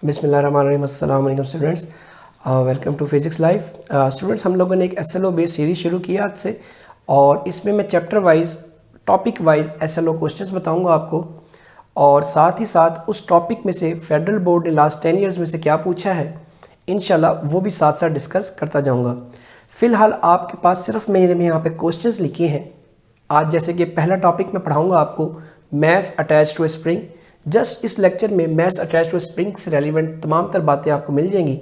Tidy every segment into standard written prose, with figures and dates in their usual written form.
बिस्मिल्लाहिर्रहमानिर्रहीम। अस्सलाम वालेकुम students, welcome to physics live. Students, हम लोगों ने एक एसएलओ बेस्ड सीरीज़ शुरू किया आज से, और इसमें मैं chapter wise topic wise SLO questions बताऊंगा आपको, और साथ ही साथ उस टॉपिक में से फेडरल बोर्ड ने लास्ट 10 ईयर्स में से क्या पूछा है इंशाल्लाह वो भी साथ साथ डिस्कस करता जाऊँगा। फ़िलहाल आपके पास सिर्फ मैंने यहाँ पे क्वेश्चंस लिखे हैं आज, जैसे कि पहला टॉपिक मैं पढ़ाऊँगा आपको mass attach to spring. Just इस लेक्चर में मैस अटैच टू स्प्रिंग से रेलिवेंट तमाम तर बातें आपको मिल जाएंगी।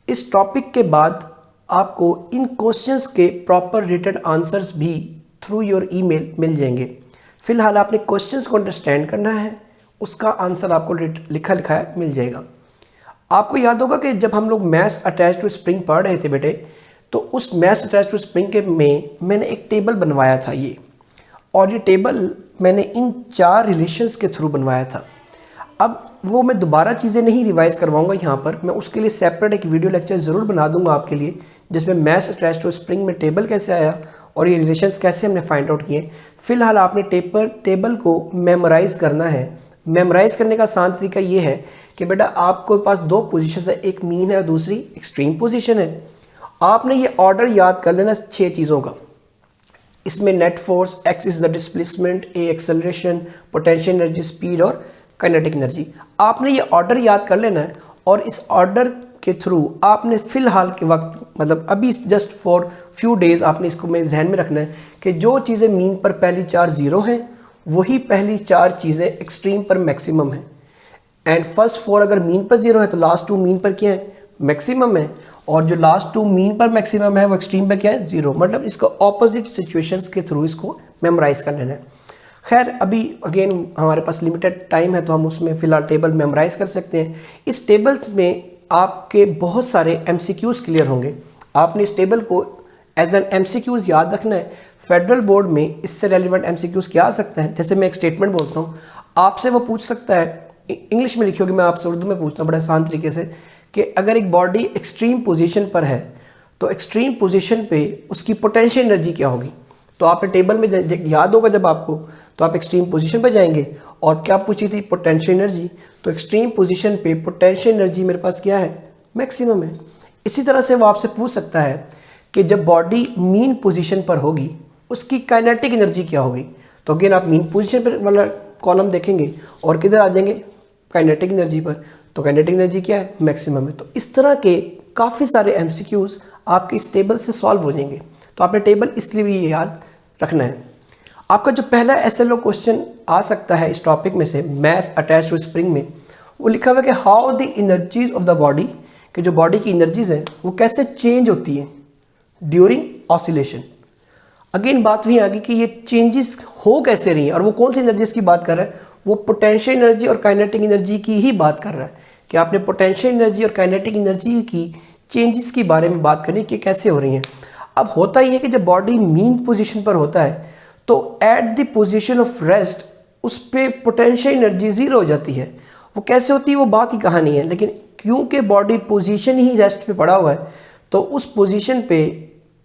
इस टॉपिक के बाद आपको इन क्वेश्चंस के प्रॉपर रिटन आंसर्स भी थ्रू योर ईमेल मिल जाएंगे। फिलहाल आपने क्वेश्चंस को अंडरस्टैंड करना है, उसका आंसर आपको लिखा लिखा मिल जाएगा। आपको याद होगा कि जब हम लोग मैस अटैच टू स्प्रिंग पढ़ रहे थे बेटे, तो उस मैस अटैच टू स्प्रिंग के में मैंने एक टेबल बनवाया था ये, और ये टेबल मैंने इन 4 रिलेशंस के थ्रू बनवाया था। अब वो मैं दोबारा चीज़ें नहीं रिवाइज करवाऊंगा यहाँ पर, मैं उसके लिए सेपरेट एक वीडियो लेक्चर ज़रूर बना दूंगा आपके लिए, जिसमें मैस अटैच टू स्प्रिंग में टेबल कैसे आया और ये रिलेशंस कैसे हमने फाइंड आउट किए। फिलहाल आपने टेबल को मेमोराइज करना है। मेमोराइज करने का आसान तरीका ये है कि बेटा आपके पास 2 पोजीशन है, एक मीन है और दूसरी एक्सट्रीम पोजीशन है। आपने ये ऑर्डर याद कर लेना 6 चीज़ों का। इसमें net force, x is the displacement, A acceleration, potential energy, speed और काइनेटिक एनर्जी। आपने ये ऑर्डर याद कर लेना है, और इस ऑर्डर के थ्रू आपने फ़िलहाल के वक्त मतलब अभी जस्ट फॉर फ्यू डेज़ आपने इसको में जहन में रखना है कि जो चीज़ें मीन पर पहली 4 0 हैं वही पहली 4 चीज़ें एक्सट्रीम पर मैक्सिमम हैं। एंड फर्स्ट 4 अगर मीन पर 0 है तो लास्ट 2 मीन पर क्या है, मैक्सिमम है, और जो लास्ट 2 मीन पर मैक्सिमम है वो एक्सट्रीम पे क्या है, 0। मतलब इसका ऑपोजिट सिचुएशंस के थ्रू इसको मेमोराइज कर लेना है। खैर अभी अगेन हमारे पास लिमिटेड टाइम है, तो हम उसमें फ़िलहाल टेबल मेमोराइज कर सकते हैं। इस टेबल्स में आपके बहुत सारे MCQs क्लियर होंगे। आपने इस टेबल को एज एन MCQs याद रखना है। फेडरल बोर्ड में इससे रेलिवेंट MCQs क्या आ सकते हैं, जैसे मैं एक स्टेटमेंट बोलता हूँ, आपसे वो पूछ सकता है, इंग्लिश में लिखी होगी, मैं आपसे उर्दू में पूछता हूँ बड़े आसान तरीके से, कि अगर एक बॉडी एक्सट्रीम पोजीशन पर है तो एक्सट्रीम पोजीशन पे उसकी पोटेंशियल एनर्जी क्या होगी। तो आपने टेबल में याद होगा जब आपको, तो आप एक्सट्रीम पोजीशन पे जाएंगे और क्या पूछी थी, पोटेंशियल एनर्जी। तो एक्सट्रीम पोजीशन पे पोटेंशियल एनर्जी मेरे पास क्या है, मैक्सिमम है। इसी तरह से वो आपसे पूछ सकता है कि जब बॉडी मीन पोजीशन पर होगी उसकी काइनेटिक एनर्जी क्या होगी। तो अगेन आप मीन पोजीशन पर वाला कॉलम देखेंगे और किधर आ जाएंगे, काइनेटिक एनर्जी पर। तो काइनेटिक एनर्जी क्या है, मैक्सिमम है। तो इस तरह के काफ़ी सारे MCQs आपके इस टेबल से सॉल्व हो जाएंगे। तो आपने टेबल इसलिए भी याद रखना है। आपका जो पहला SLO क्वेश्चन आ सकता है इस टॉपिक में से मैस अटैच टू स्प्रिंग में, वो लिखा हुआ है कि how the energies of the body, कि जो बॉडी की एनर्जीज हैं वो कैसे चेंज होती हैं ड्यूरिंग ऑसिलेशन। अगेन बात वही आ गई कि ये चेंजेस हो कैसे रही हैं, और वो कौन सी एनर्जीज की बात कर रहा है, वो पोटेंशियल एनर्जी और काइनेटिक एनर्जी की ही बात कर रहा है, कि आपने पोटेंशियल एनर्जी और काइनेटिक एनर्जी की चेंजेस के बारे में बात करनी कि कैसे हो रही हैं। अब होता ही है कि जब बॉडी मीन पोजीशन पर होता है तो at the position of rest उस पर पोटेंशियल एनर्जी 0 हो जाती है। वो कैसे होती है वो बात ही कहानी है, लेकिन क्योंकि बॉडी पोजीशन ही रेस्ट पे पड़ा हुआ है तो उस पोजीशन पे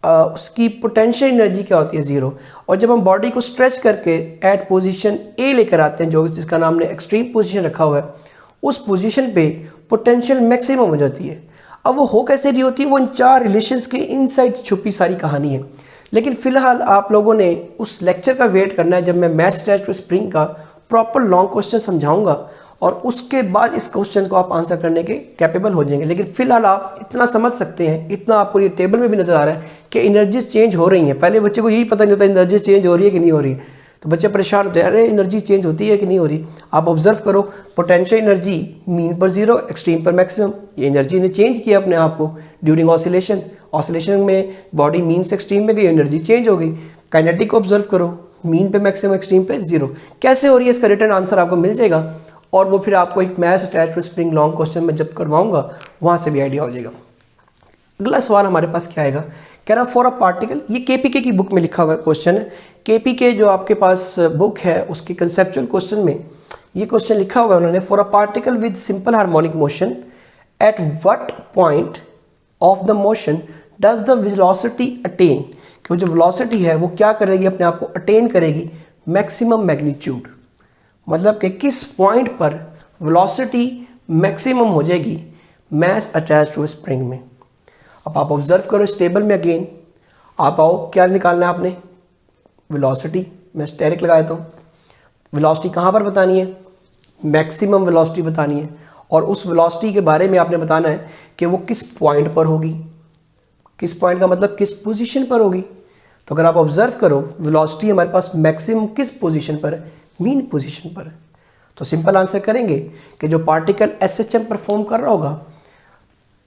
उसकी पोटेंशियल एनर्जी क्या होती है, 0। और जब हम बॉडी को स्ट्रेच करके एट पोजीशन A लेकर आते हैं, जो जिसका नाम ने एक्सट्रीम पोजीशन रखा हुआ है, उस पोजीशन पे पोटेंशियल मैक्सिमम हो जाती है। अब वो हो कैसे रही होती है, वो इन 4 रिलेशंस के इनसाइड छुपी सारी कहानी है। लेकिन फिलहाल आप लोगों ने उस लेक्चर का वेट करना है जब मैं मैस अटैच टू स्प्रिंग का प्रॉपर लॉन्ग क्वेश्चन समझाऊंगा, और उसके बाद इस क्वेश्चन को आप आंसर करने के कैपेबल हो जाएंगे। लेकिन फिलहाल आप इतना समझ सकते हैं, इतना आपको ये टेबल में भी नजर आ रहा है कि एनर्जीज चेंज हो रही हैं। पहले बच्चे को यही पता नहीं होता एनर्जी चेंज हो रही है कि नहीं हो रही है, तो बच्चे परेशान होते हैं, अरे एनर्जी चेंज होती है कि नहीं हो रही। आप ऑब्जर्व करो, पोटेंशियल एनर्जी मीन पर 0, एक्सट्रीम पर मैक्सिमम। ये एनर्जी ने चेंज किया अपने आप को ड्यूरिंग ऑसिलेशन। ऑसिलेशन में बॉडी मीन से एक्सट्रीम में गई, एनर्जी चेंज हो गई। काइनेटिक को ऑब्जर्व करो, मीन पे मैक्सिमम, एक्सट्रीम पे 0। कैसे हो रही है इसका रिटर्न आंसर आपको मिल जाएगा, और वो फिर आपको एक mass attach to spring long question में जब करवाऊंगा वहाँ से भी आइडिया हो जाएगा। अगला सवाल हमारे पास क्या आएगा, कह रहा फॉर अ पार्टिकल, ये KPK की बुक में लिखा हुआ क्वेश्चन है। KPK जो आपके पास बुक है उसके कंसेप्चुअल क्वेश्चन में ये क्वेश्चन लिखा हुआ है उन्होंने, for a particle with simple harmonic motion at what point of the motion does the velocity attain, कि जो वेलोसिटी है वो क्या करेगी, अपने आप को अटेन करेगी मैक्सिमम मैग्नीट्यूड। मतलब कि किस पॉइंट पर वेलोसिटी मैक्सिमम हो जाएगी मास अटैच टू स्प्रिंग में। अब आप ऑब्जर्व करो इस टेबल में अगेन, आप आओ क्या निकालना है आपने, वेलोसिटी। मैं स्टेरिक लगाया तो वेलोसिटी कहाँ पर बतानी है, मैक्सिमम वेलोसिटी बतानी है, और उस वेलोसिटी के बारे में आपने बताना है कि वो किस पॉइंट पर होगी। किस पॉइंट का मतलब किस पोजीशन पर होगी। तो अगर आप ऑब्जर्व करो वेलोसिटी हमारे पास मैक्सिमम किस पोजीशन पर है, मीन पोजीशन पर है। तो सिंपल आंसर करेंगे कि जो पार्टिकल एसएचएम परफॉर्म कर रहा होगा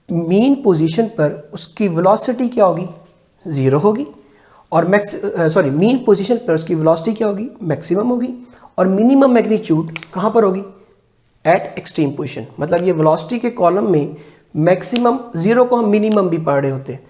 मीन पोजीशन पर, उसकी वेलोसिटी क्या होगी, जीरो होगी, और मीन पोजीशन पर उसकी वेलोसिटी क्या होगी, मैक्सिमम होगी, और मिनिमम मैग्नीट्यूड कहाँ पर होगी, एट एक्सट्रीम पोजीशन। मतलब ये वेलोसिटी के कॉलम में मैक्सिमम, जीरो को हम मिनिमम भी पढ़ रहे होते हैं,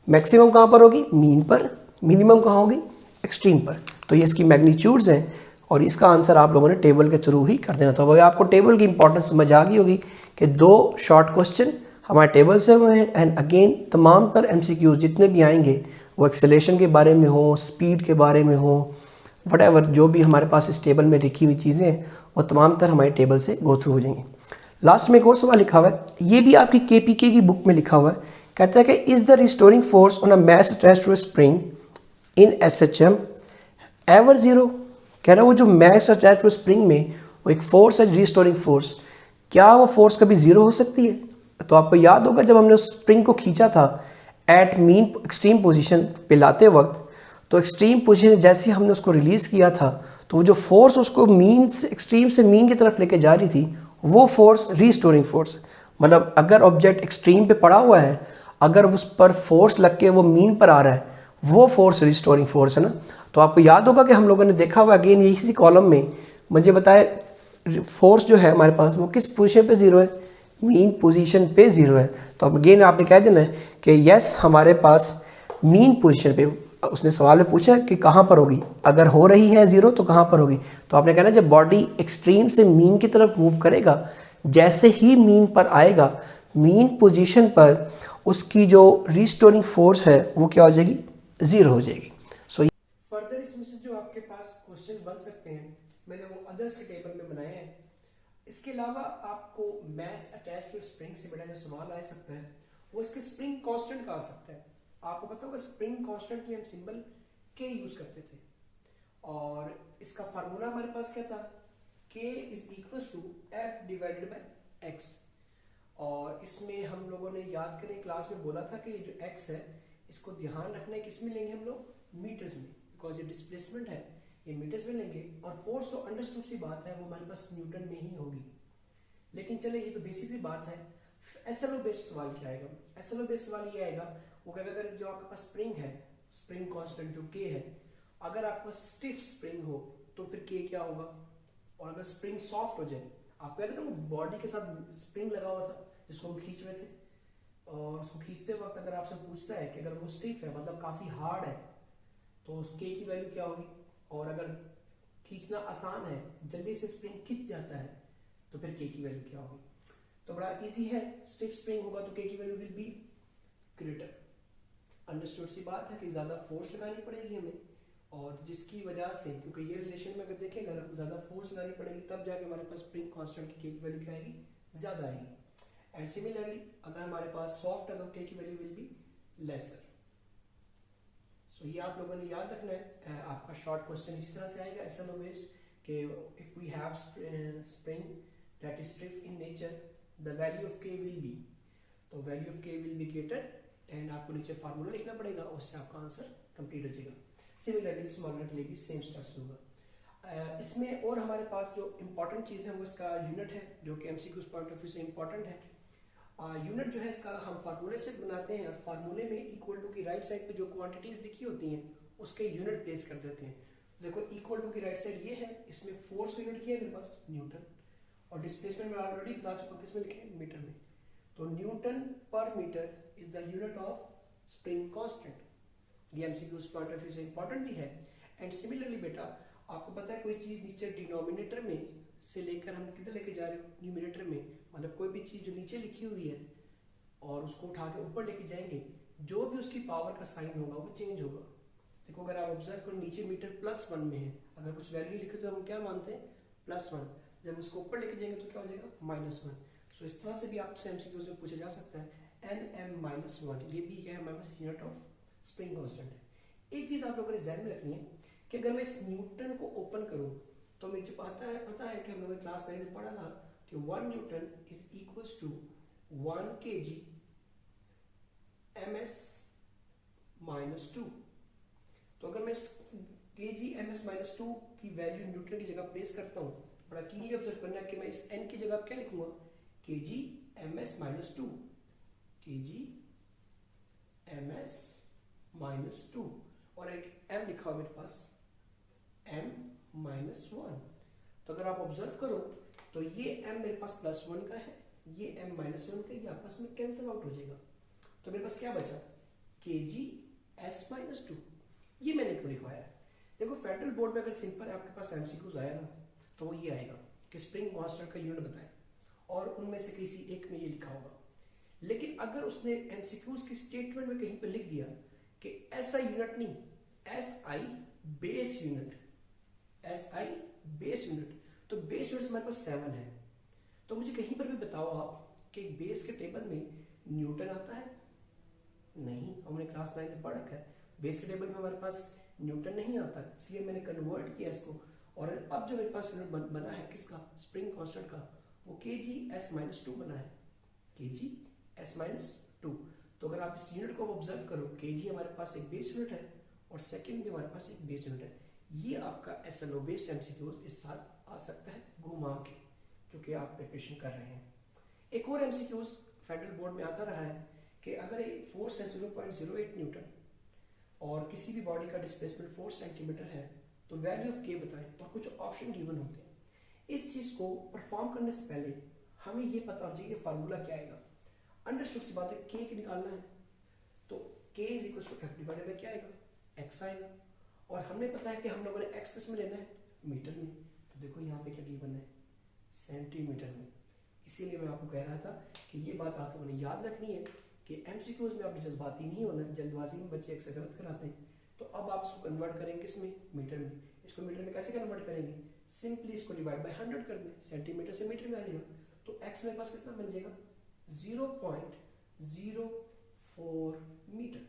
मैक्सिमम कहाँ पर होगी, मीन पर, मिनिमम कहाँ होगी, एक्सट्रीम पर। तो ये इसकी मैग्नीट्यूड्स हैं, और इसका आंसर आप लोगों ने टेबल के थ्रू ही कर देना। तो अब आपको टेबल की इंपॉर्टेंस समझ आ गई होगी कि 2 शॉर्ट क्वेश्चन हमारे टेबल से हुए हैं, एंड अगेन तमाम तर एमसीक्यूज जितने भी आएंगे वो एक्सेलेरेशन के बारे में हो, स्पीड के बारे में हो, वट जो भी हमारे पास इस टेबल में लिखी हुई चीज़ें हैं वो तमाम तर हमारे टेबल से गो थ्रू हो जाएंगी। लास्ट में एक और सवाल लिखा हुआ है, ये भी आपकी केपीके की बुक में लिखा हुआ है, कहता है कि is the restoring force on a mass attached to a spring in SHM ever zero. कह रहा है वो जो मास अटैच्ड टू स्प्रिंग में वो एक फोर्स है रिस्टोरिंग फोर्स, क्या वो फोर्स कभी जीरो हो सकती है। तो आपको याद होगा जब हमने उस स्प्रिंग को खींचा था एट मीन एक्सट्रीम पोजीशन पे लाते वक्त, तो एक्सट्रीम पोजीशन जैसे हमने उसको रिलीज़ किया था तो वो जो फोर्स उसको मीन से एक्सट्रीम से मीन की तरफ लेके जा रही थी वो फोर्स रिस्टोरिंग फोर्स। मतलब अगर ऑब्जेक्ट एक्सट्रीम पे पड़ा हुआ है, अगर उस पर फोर्स लग के वो मीन पर आ रहा है, वो फोर्स रिस्टोरिंग फोर्स है ना। तो आपको याद होगा कि हम लोगों ने देखा हुआ अगेन इसी कॉलम में मुझे बताया फोर्स जो है हमारे पास वो किस पोजीशन पे जीरो है, मीन पोजीशन पे जीरो है। तो अब अगेन आपने कह देना है कि यस हमारे पास मीन पोजीशन पे, उसने सवाल में पूछा कि कहाँ पर होगी, अगर हो रही है जीरो तो कहाँ पर होगी। तो आपने कहना जब बॉडी एक्सट्रीम से मीन की तरफ मूव करेगा, जैसे ही मीन पर आएगा मीन पोजीशन पर उसकी जो रिस्टोरिंग फोर्स है वो क्या हो जाएगी, जीरो हो जाएगी। सो फर्दर इसमें से जो आपके पास क्वेश्चन बन सकते हैं मैंने वो अदर्स के टेबल में बनाए हैं। इसके अलावा आपको मास अटैच टू स्प्रिंग से बड़ा जो सवाल आ सकता है वो इसके स्प्रिंग कांस्टेंट का आ सकता है। आपको पता होगा स्प्रिंग कांस्टेंट की हम सिंबल के यूज करते थे, और इसका फार्मूला हमारे पास क्या था, k is equal to f divided by x. और इसमें हम लोगों ने याद करें क्लास में बोला था कि ये जो एक्स है इसको ध्यान रखना है किस में लेंगे हम लोग, मीटर्स में, बिकॉज ये डिस्प्लेसमेंट है ये मीटर्स में लेंगे, और फोर्स तो अंडरस्टूड सी बात है वो हमारे पास न्यूटन में ही होगी। लेकिन चले ये तो बेसिक सी बात है, एसएलओ बेस्ड सवाल क्या आएगा, एसएलओ बेस्ड सवाल ये आएगा वो कहेगा अगर जो आपके पास स्प्रिंग है, स्प्रिंग कांस्टेंट जो के है, अगर आपके पास स्टिफ स्प्रिंग हो तो फिर के क्या होगा, और अगर स्प्रिंग सॉफ्ट हो जाए, आपको याद है ना वो बॉडी के साथ स्प्रिंग लगा हुआ था जिसको हम खींच रहे थे, और उसको खींचते वक्त अगर आपसे पूछता है कि अगर वो स्टिफ है मतलब काफी हार्ड है तो के की वैल्यू क्या होगी, और अगर खींचना आसान है जल्दी से स्प्रिंग खींच जाता है तो फिर के की वैल्यू क्या होगी। तो बड़ा इजी है, स्टिफ स्प्रिंग होगा तो के की value will be greater. Understood see बात है कि ज्यादा फोर्स लगानी पड़ेगी हमें, और जिसकी वजह से क्योंकि ये रिलेशन में अगर देखें अगर ज्यादा फोर्स लगानी पड़ेगी तब जाके हमारे पास स्प्रिंग कांस्टेंट की के की वैल्यू क्या आएगी, ज्यादा आएगी। एंड सिमिलरली अगर हमारे पास सॉफ्ट है तो के की वैल्यू विल बी लेसर। सो ये आप लोगों ने याद रखना है। आपका शॉर्ट क्वेश्चन इसी तरह से आएगा एसएलओ बेस्ड कि if we have spring that is stiff in nature the value of k will be, तो value of k will be greater, and आपको नीचे फार्मूला लिखना पड़ेगा उससे आपका आंसर कंप्लीट हो जाएगा। सिमिलरली स्मॉलर के लिए भी सेम स्टेप्स होगा। इसमें और हमारे पास जो इंपॉर्टेंट चीज़ है वो इसका यूनिट है जो कि एमसीक्यूज पॉइंट ऑफ व्यू से इंपॉर्टेंट है। यूनिट जो है इसका हम फार्मूले से बनाते हैं, और फार्मूले में इक्वल टू की राइट साइड पे जो क्वांटिटीज लिखी होती हैं उसके यूनिट प्लेस कर देते हैं। देखो इक्वल टू की राइट साइड ये है, इसमें फोर्स यूनिट की है मेरे पास न्यूटन, और डिस्प्लेसमेंट में ऑलरेडी बता चुका किसमें लिखे मीटर में, तो न्यूटन पर metre is the unit of spring constant. ये एमसीक्यूज पॉइंट ऑफ व्यू से इंपॉर्टेंट भी है। एंड सिमिलरली बेटा आपको पता है कोई चीज नीचे डिनोमिनेटर में से लेकर हम किधर लेके जा रहे हो, न्यूमिनेटर में, मतलब कोई भी चीज जो नीचे लिखी हुई है और उसको उठा के ऊपर लेके जाएंगे जो भी उसकी पावर का साइन होगा वो चेंज होगा। देखो अगर आप ऑब्जर्व करो नीचे मीटर +1 में है, अगर कुछ वैल्यू लिखे तो हम क्या मानते हैं +1, जब उसको ऊपर लेके जाएंगे तो क्या हो जाएगा -1। सो इस तरह से भी आपसे एमसीक्यूज में पूछा जा सकता है। nm-1 ये भी क्या है हमारे पास यूनिट ऑफ स्प्रिंग कांस्टेंट है। एक चीज आप लोगों ने ध्यान में रखनी है कि अगर मैं इस न्यूटन को ओपन करूं तो मुझे पता है कि हम लोगों ने क्लास 9 में पढ़ा था कि 1 newton is equals to 1 kg ms-2। तो अगर मैं इस kg ms-2 की वैल्यू न्यूटन की जगह प्लेस करता हूं, बड़ा कीनली ऑब्जर्व करना है कि मैं इस n की जगह क्या लिखूंगा, kg ms-2, kg ms-2 और एक m लिखा हुआ मेरे पास m-1। तो अगर आप ऑब्जर्व करो तो ये m मेरे पास +1 का है, ये m-1 का, ये आपस में कैंसिल आउट हो जाएगा। तो मेरे पास क्या बचा, kg s-2। ये मैंने क्यों लिखवाया है, देखो फेडरल बोर्ड में अगर सिंपल आपके पास एमसीक्यूज आया ना तो वो ये आएगा कि स्प्रिंग कांस्टेंट का यूनिट बताएं और उनमें से किसी एक में ये लिखा होगा। लेकिन अगर उसने एमसीक्यूज की स्टेटमेंट में कहीं पर लिख दिया कि एसआई यूनिट नहीं, SI base unit, SI base unit, तो बेस यूनिट हमारे पास 7 है। तो मुझे कहीं पर भी बताओ आप कि बेस के टेबल में न्यूटन आता है, नहीं, हमने क्लास 9 में पढ़ रखा है बेस के टेबल में हमारे पास न्यूटन नहीं आता, इसलिए मैंने कन्वर्ट किया इसको। और अब जो मेरे पास यूनिट बना है किसका, स्प्रिंग कांस्टेंट का, वो kg s-2 बना है, kg s-2। तो अगर आप इस यूनिट को ऑब्जर्व करो, kg हमारे पास एक बेस यूनिट है और सेकंड भी हमारे पास एक बेस यूनिट है। ये आपका एसएलओ बेस्ड एमसीक्यूज इस साल आ सकता है घुमा के, जो कि आप प्रिपरेशन कर रहे हैं। एक और एमसीक्यूज फेडरल बोर्ड में आता रहा है कि अगर एक फोर्स है 0.08 न्यूटन और किसी भी बॉडी का डिस्प्लेसमेंट 4 सेंटीमीटर है तो वैल्यू ऑफ के बताएं, और कुछ ऑप्शन गिवन होते हैं। इस चीज को परफॉर्म करने से पहले हमें ये पता चाहिए कि फार्मूला क्या आएगा। अंडरस्टूड सी बात है, के निकालना है तो k is equal to f divided by क्या आएगा, x आएगा। और हमें पता है कि हम लोगों ने x किस में लेना है, मीटर में। तो देखो यहाँ पे क्या गिवन है, सेंटीमीटर में। इसीलिए मैं आपको कह रहा था कि ये बात आप लोगों ने याद रखनी है कि एमसीक्यूज में आपने जज्बाती नहीं होना, जल्दबाजी में बच्चे अक्सर गलत कराते हैं। तो अब आप इसको कन्वर्ट करेंगे किसमें, मीटर में। इसको मीटर में कैसे कन्वर्ट करेंगे, सिंपली इसको डिवाइड बाय 100 कर दें, सेंटीमीटर से मीटर में आ जाएगा। तो x मेरे पास कितना बन जाएगा, 0.04 मीटर।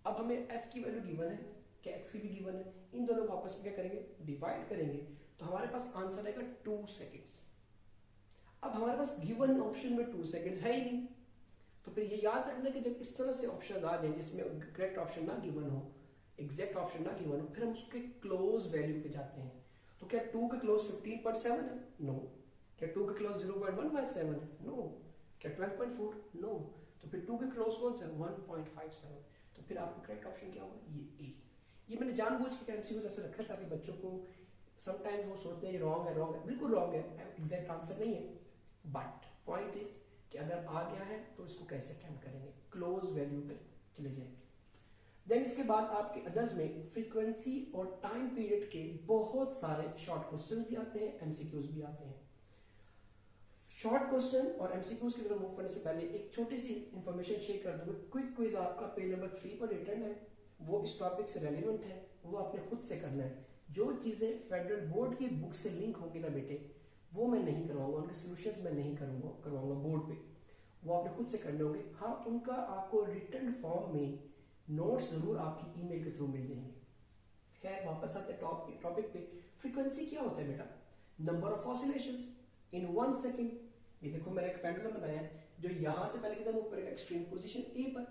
अब हमें f की वैल्यू गिवन है कि x की भी गिवन है, इन दोनों को आपस में क्या करेंगे, डिवाइड करेंगे, तो हमारे पास आंसर आएगा 2 सेकेंड्स। अब हमारे पास गिवन ऑप्शन में 2 सेकेंड्स है ही नहीं, तो फिर ये याद रखना कि जब इस तरह से ऑप्शन आ जाए जिसमें करेक्ट ऑप्शन ना गिवन हो, एग्जैक्ट ऑप्शन ना गिवन हो, फिर हम उसके क्लोज वैल्यू पे जाते हैं। तो क्या 2 के क्लोज 15.7 है, नो। क्या 2 के क्लोज 0.157 है, नो। क्या 12.4, नो। तो फिर 2 के क्लोज कौन सा, 1.57। तो फिर आपका करेक्ट ऑप्शन क्या होगा, ये ए। ये मैंने जानबूझ के एमसीक्यूज ऐसे रखा ताकि बच्चों को समटाइम्स वो सोचते हैं रॉन्ग है, रॉन्ग है, बिल्कुल रॉन्ग है, एग्जैक्ट आंसर नहीं है। बट पॉइंट इज कि अगर आ गया है तो इसको कैसे अटेम्प्ट करेंगे, क्लोज वैल्यू पे चले जाएंगे। देन इसके बाद आपके अदर्स में फ्रीक्वेंसी और टाइम पीरियड के बहुत सारे शॉर्ट क्वेश्चन भी आते हैं, एमसीक्यूज भी आते हैं। शॉर्ट क्वेश्चन और एमसीक्यूज की तरफ मूव करने से पहले एक छोटी सी इंफॉर्मेशन शेयर कर दूंगा। क्विक क्विज आपका पेज नंबर 3 पर रिटर्न है, वो इस टॉपिक से रेलिवेंट है, वो आपने खुद से करना है। जो चीजें फेडरल बोर्ड की बुक से लिंक होंगी ना बेटे, वो मैं नहीं करवाऊंगा, उनके सॉल्यूशंस मैं नहीं करवाऊंगा बोर्ड पे, वो आपने खुद से करने होंगे। हाँ, उनका आपको रिटर्न फॉर्म में नोट्स जरूर आपकी ईमेल के थ्रू मिल जाएंगे। खैर वापस आते टॉपिक पे। फ्रीक्वेंसी क्या होता है बेटा, number of oscillations in 1 second. ये देखो मैंने एक पेंडुलम बनाया है जो यहां से पहले किधर मूव करेगा, एक्सट्रीम पोजीशन ए पर,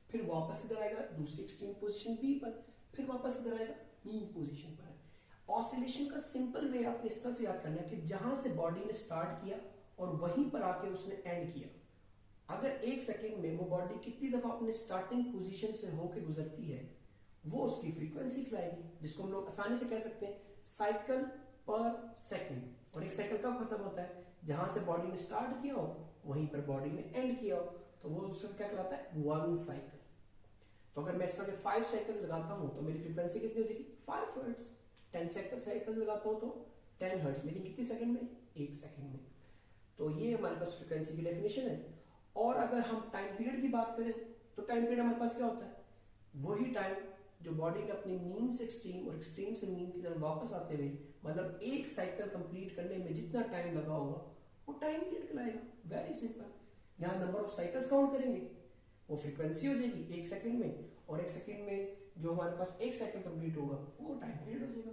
फिर वापस किधर आएगा, दूसरी एक्सट्रीम पोजीशन बी पर, फिर वापस किधर आएगा, मीन पोजीशन पर। ऑसिलेशन का सिंपल वे आपने इस तरह से याद करना है कि जहां से बॉडी ने स्टार्ट किया और वहीं पर आके उसने एंड किया, अगर 1 सेकेंड में वो बॉडी कितनी दफा अपने स्टार्टिंग पोजीशन से होकर गुजरती है, वो उसकी फ्रीक्वेंसी कहलाएगी, जिसको हम लोग आसानी से कह सकते हैं साइकिल पर सेकेंड। और एक साइकिल कब खत्म होता है, जहां से बॉडी ने स्टार्ट किया हो वहीं पर बॉडी ने एंड किया हो, तो वो उसका क्या कहलाता है, 1 साइकिल। तो अगर मैं इस तरह 5 साइकिल्स लगाता हूं तो मेरी फ्रीक्वेंसी कितनी हो जाएगी, 5 हर्ट्ज। 10 साइकिल्स लगाता हूं तो 10 हर्ट्ज, लेकिन कितनी सेकंड में, 1 सेकंड में। तो ये हमारे पास फ्रीक्वेंसी की डेफिनेशन है। और अगर हम टाइम पीरियड की बात करें तो टाइम पीरियड हमारे पास क्या होता है, वही टाइम जो बॉडी ने अपनी मीन से एक्सट्रीम और एक्सट्रीम से मीन की तरफ वापस आते हुए, मतलब 1 साइकिल कंप्लीट करने में जितना टाइम लगा होगा वो टाइम पीरियड कहलाएगा। Very simple. यहाँ नंबर ऑफ साइकिल्स काउंट करेंगे, वो फ्रीक्वेंसी हो जाएगी 1 सेकंड में, और 1 सेकंड में जो हमारे पास 1 सेकंड कंप्लीट होगा वो टाइम पीरियड हो जाएगा।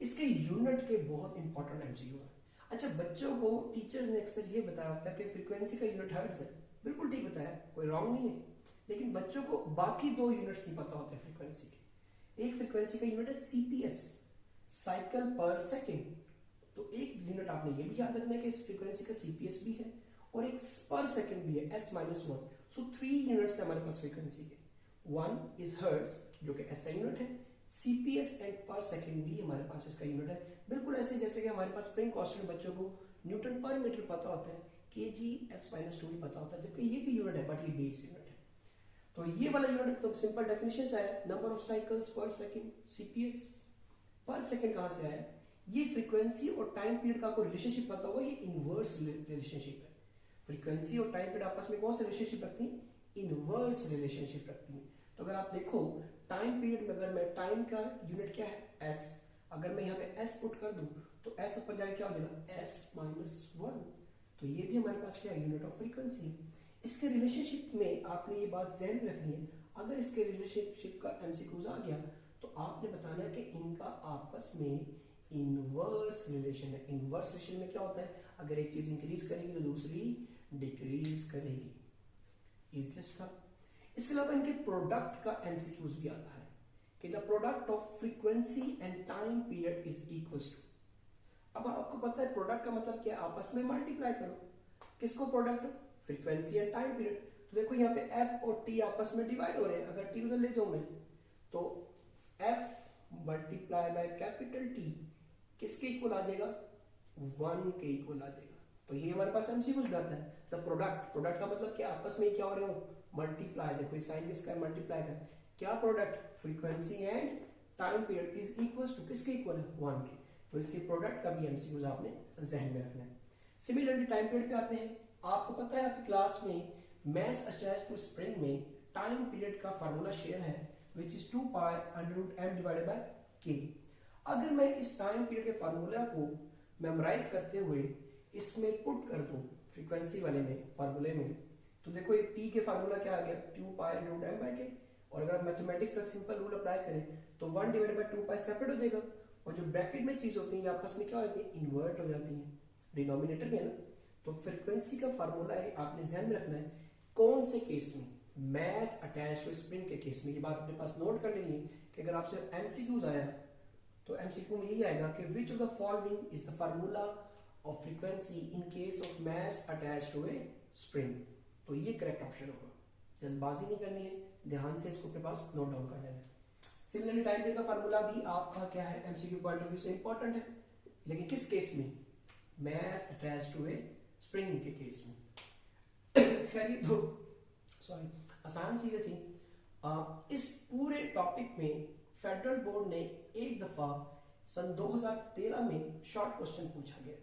इसके यूनिट के बहुत इंपॉर्टेंट एमसीक्यू है। अच्छा, बच्चों को टीचर्स ने अक्सर ये बताया होता है कि फ्रीक्वेंसी का यूनिट हर्ट्ज है, बिल्कुल ठीक बताया, कोई रॉन्ग नहीं है, लेकिन बच्चों को बाकी 2 यूनिट्स नहीं पता होते फ्रीक्वेंसी के। एक फ्रीक्वेंसी का यूनिट है सीपीएस, साइकिल पर सेकेंड। तो एक यूनिट आपने ये भी याद रखना है कि इस फ्रीक्वेंसी का सीपीएस भी है और एक पर सेकेंड भी है, S-1। सो 3 यूनिट्स है हमारे पास फ्रीक्वेंसी के। 1 इज हर्ट्ज जो कि एसआई यूनिट है, सीपीएस एंड पर सेकेंड भी हमारे पास इसका यूनिट है। बिल्कुल ऐसे जैसे कि हमारे पास स्प्रिंग कांस्टेंट बच्चों को न्यूटन पर मीटर पता होता है, kg/(s-2) भी पता होता है, जबकि ये भी यूनिट है बट ये बेस यूनिट है। तो ये वाला यूनिट तो सिंपल डेफिनेशन है, नंबर ऑफ साइकिल्स पर सेकेंड, सीपीएस पर सेकेंड कहां से आया? ये फ्रीक्वेंसी और टाइम पीरियड का आपको रिलेशनशिप पता होगा, ये इनवर्स रिलेशनशिप है। फ्रीक्वेंसी और टाइम पीरियड आपस में कौन सा रिलेशनशिप रखती हैं? इनवर्स रिलेशनशिप रखती हैं। तो अगर आप देखो टाइम पीरियड में, अगर मैं टाइम का यूनिट क्या है? एस, अगर मैं यहाँ पे एस पुट कर दूं तो एस ऊपर जाके क्या हो जाएगा? S-1। तो ये भी हमारे पास क्या है? यूनिट ऑफ फ्रीक्वेंसी है। इसके रिलेशनशिप में आपने ये बात ध्यान में रखनी है, अगर इसके रिलेशनशिप का एमसीक्यूज आ गया तो आपने बताना है कि इनका आपस में इनवर्स रिलेशन है। इनवर्स रिलेशन में क्या होता है? अगर एक चीज इंक्रीज करेगी तो दूसरी डिक्रीज करेगी। इजिएस्ट था। इसके अलावा इनके प्रोडक्ट का एमसीक्यूज भी आता है कि the product of frequency and time period is equals to. अब आपको पता है प्रोडक्ट का मतलब क्या है? आपस में मल्टीप्लाई करो। किसको product? Frequency and time period. तो देखो यहाँ पे एफ और टी आपस में डिवाइड हो रहे हैं, अगर टी उधर ले जाऊं मैं तो F multiply by capital T किसके इक्वल आ जाएगा? 1 के इक्वल आ जाएगा। तो ये हमारे पास एमसीक्यू आता है। द प्रोडक्ट, प्रोडक्ट का मतलब क्या? आपस में क्या हो रहे हो? मल्टीप्लाई। देखो ये साइन किसका है? मल्टीप्लाई का। क्या product? Frequency and time period is equals to किसके इक्वल है? 1 के। तो इसके प्रोडक्ट का भी एमसीक्यू आपने जहन में रखना है। सिमिलरली टाइम पीरियड पे आते हैं। आपको पता है आपकी क्लास में मास अटैच्ड टू स्प्रिंग में टाइम पीरियड का फार्मूला शेयर है which is 2 pi under root m divided by k। अगर मैं इस टाइम पीरियड के फार्मूला को मेमोराइज करते हुए इसमें पुट कर दूं फ्रीक्वेंसी वाले में फार्मूले में, तो देखो ये p के फार्मूला क्या आ गया? 2 pi under root m by k। और अगर मैथमेटिक्स का सिंपल रूल अप्लाई करें तो 1 डिवाइडेड बाय 2 पाई सेपरेट हो जाएगा, और जो ब्रैकेट में चीज होती है आपस में क्या हो जाती है? इन्वर्ट हो जाती है डिनोमिनेटर में, है ना। तो फ्रीक्वेंसी का फार्मूला है, आपने ध्यान में रखना है कौन से केस में? मास अटैच्ड टू स्प्रिंग के केस में। ये बात अपने पास नोट कर लेनी है कि अगर आपसे एमसीक्यूज आया तो एमसीक्यू में यही आएगा कि which of the following is the formula of frequency in case of mass attached to a spring. तो ये करेक्ट ऑप्शन होगा। जल्दबाजी नहीं करनी है, ध्यान से इसको अपने पास नोट डाउन कर लेना है। सिमिलरली टाइम पीरियड का फार्मूला भी आपका क्या है? एमसीक्यू पॉइंट ऑफ व्यू से इंपॉर्टेंट है, लेकिन किस केस में? Mass attached to a spring के केस में। खैर ये तो आसान चीजें थी। इस पूरे टॉपिक में फेडरल बोर्ड ने एक दफा सन 2013 में शॉर्ट क्वेश्चन पूछा गया।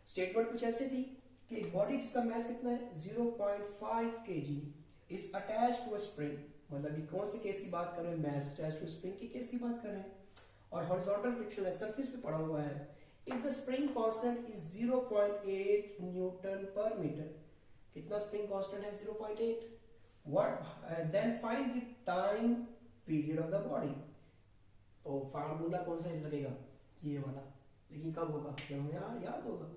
स्टेटमेंट कुछ ऐसे थी कि एक बॉडी जिसका मास कितना है? 0.5 kg is attached to a spring. मतलब ये कौन से केस की बात कर रहे हैं? मास अटैच्ड टू स्प्रिंग के केस की बात कर रहे हैं, और हॉरिजॉन्टल फ्रिक्शन है, सरफेस पे पड़ा हुआ है। If the spring constant is 0.8 newton पर मीटर। कितना स्प्रिंग कांस्टेंट है? 0.8। What then find the time period of the body. तो फार्मूला कौन सा लगेगा? ये वाला। लेकिन कब होगा? जब हमें याद होगा।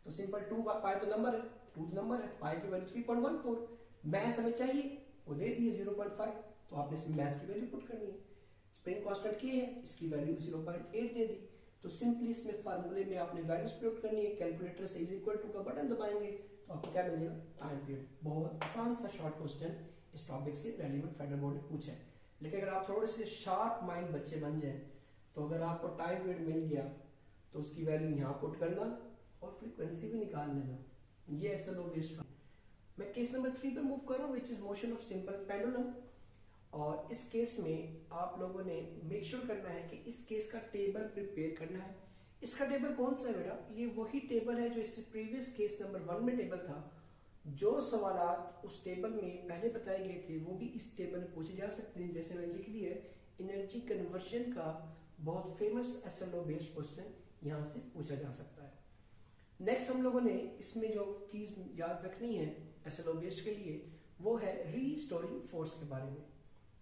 तो सिंपल 2 पाई तो नंबर है, 2 नंबर है, पाई की वैल्यू 3.14। मास हमें चाहिए, वो दे दिए 0.5, तो आपने इसमें मास की वैल्यू पुट करनी है। स्प्रिंग कांस्टेंट की है, इसकी वैल्यू 0.8 दे दी। तो सिंपली इसमें फार्मूले में आपने वैल्यूज पुट करनी है। कैलकुलेटर से इज इक्वल टू का बटन दबाएंगे तो आपको क्या मिलेगा? Time period. बहुत आसान सा शॉर्ट क्वेश्चन इस टॉपिक से रेलेवेंट फेडरल बोर्ड ने पूछा है। लेकिन अगर आप थोड़े से शार्प माइंड बच्चे बन जाए तो अगर आपको टाइम पीरियड मिल गया तो उसकी वैल्यू यहाँ पुट करना और फ्रीक्वेंसी भी निकाल लेना। ये SLO बेस्ड। मैं केस नंबर 3 पे मूव कर रहा हूँ which is motion of simple pendulum. और इस केस में आप लोगों ने मेक श्योर करना है कि इस केस का टेबल प्रिपेयर करना है। इसका टेबल कौन सा है बेटा? ये वही टेबल है जो इससे प्रीवियस केस नंबर 1 में टेबल था। जो सवालात उस टेबल में पहले बताए गए थे वो भी इस टेबल में पूछे जा सकते हैं। जैसे मैंने लिख दिया है, एनर्जी कन्वर्जन का बहुत फेमस SLO बेस्ड क्वेश्चन यहाँ से पूछा जा सकता है। नेक्स्ट हम लोगों ने इसमें जो चीज याद रखनी है एसएलओ बेस्ड के लिए वो है रीस्टोरिंग फोर्स के बारे में।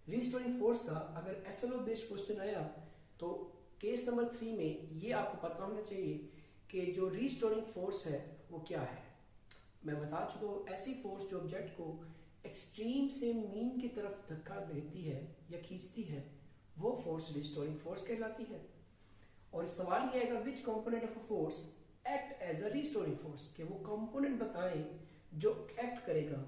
रीस्टोरिंग फोर्स का अगर एसएलओ बेस्ड क्वेश्चन आया तो केस नंबर 3 में ये आपको पता होना चाहिए कि जो रीस्टोरिंग फोर्स है वो क्या है। मैं बता चुका हूं ऐसी फोर्स जो ऑब्जेक्ट को एक्सट्रीम से मीन की तरफ धक्का देती है या खींचती है, वो फोर्स रीस्टोरिंग फोर्स कहलाती है। और सवाल ये आएगा which component of a force act as a restoring force, कि वो कंपोनेंट बताएं जो एक्ट करेगा।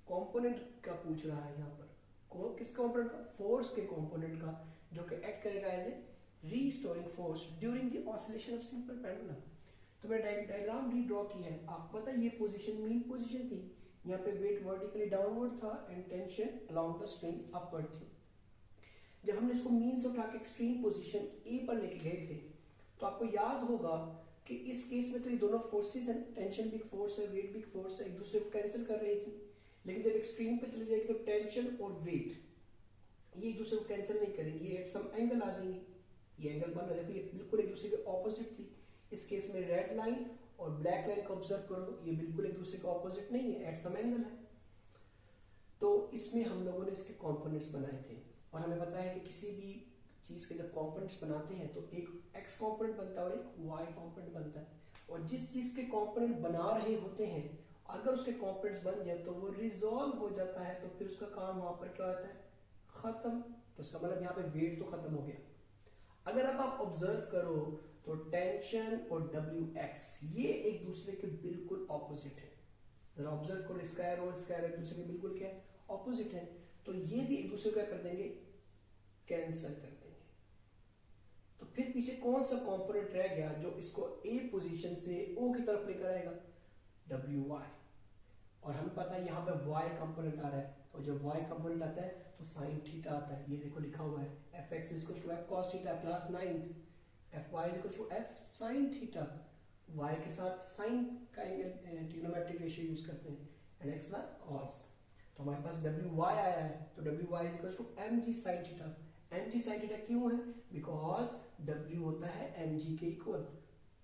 कंपोनेंट का पूछ रहा है यहाँ पर, किस कंपोनेंट का? फोर्स के कंपोनेंट का, जो कि एक्ट करेगा as a restoring force during the oscillation of simple pendulum. तो मैं डायग्राम रीड्रॉ की है, आपको पता है ये पोजीशन मीन पोजीशन थी, यहाँ पे वेट वर्टिकली डाउनवर्ड था and tension along the string upward थी। जब हमने इसको मीन से उठा के एक्सट्रीम पोजीशन ए पर लेके गए थे तो आपको याद होगा कि इस केस में तो ये दोनों फोर्सेस हैं, टेंशन बिग फोर्स है, वेट बिग फोर्स है, एक दूसरे को कैंसिल कर रही थी। लेकिन जब एक्सट्रीम पे चली जाएगी तो टेंशन और वेट ये एक दूसरे को कैंसिल नहीं करेंगे, ये एट सम एंगल आ जाएंगी। ये एंगल बन रहा है, देखो ये बिल्कुल एक दूसरे के ऑपोजिट थी। इस केस में रेड लाइन और ब्लैक लाइन को ऑब्जर्व करो, ये बिल्कुल एक दूसरे के ऑपोजिट नहीं है, एट सम एंगल है। तो इसमें हम लोगों ने इसके कंपोनेंट्स बनाए थे और हमें पता है कि किसी भी चीज के जब कंपोनेंट्स बनाते हैं तो एक एक्स कंपोनेंट बनता है और एक वाई कंपोनेंट बनता है। और जिस चीज के कंपोनेंट बना रहे होते हैं अगर उसके कंपोनेंट्स बन जाए तो वो रिजॉल्व हो जाता है, तो फिर उसका काम वहां पर क्या होता है? खत्म। तो इसका मतलब यहाँ पे वेट तो खत्म हो गया। अगर अब आप ऑब्जर्व करो तो टेंशन और WX ये एक दूसरे के बिल्कुल ऑपोजिट है। जरा ऑब्जर्व करो, इसका एरो एक दूसरे के बिल्कुल क्या है? ऑपोजिट है। तो ये भी एक दूसरे को क्या कर देंगे? कैंसिल कर देंगे। तो फिर पीछे कौन सा कंपोनेंट रह गया जो इसको ए पोजीशन से ओ की तरफ लेकर आएगा? WY। और हमें पता है यहाँ पे Y कंपोनेंट आ रहा है, और जब Y कंपोनेंट आता है तो साइन थीटा आता है। ये देखो लिखा हुआ है fx = f cos theta plus 9th, fy = f sin theta. y के साथ साइन का एंगल ट्रिग्नोमेट्रिक रेशियो यूज करते हैं एंड x का cos। तो हमारे पास WY आया है तो WY = mg sin theta. mg sin theta क्यों है? बिकॉज W होता है mg के इक्वल।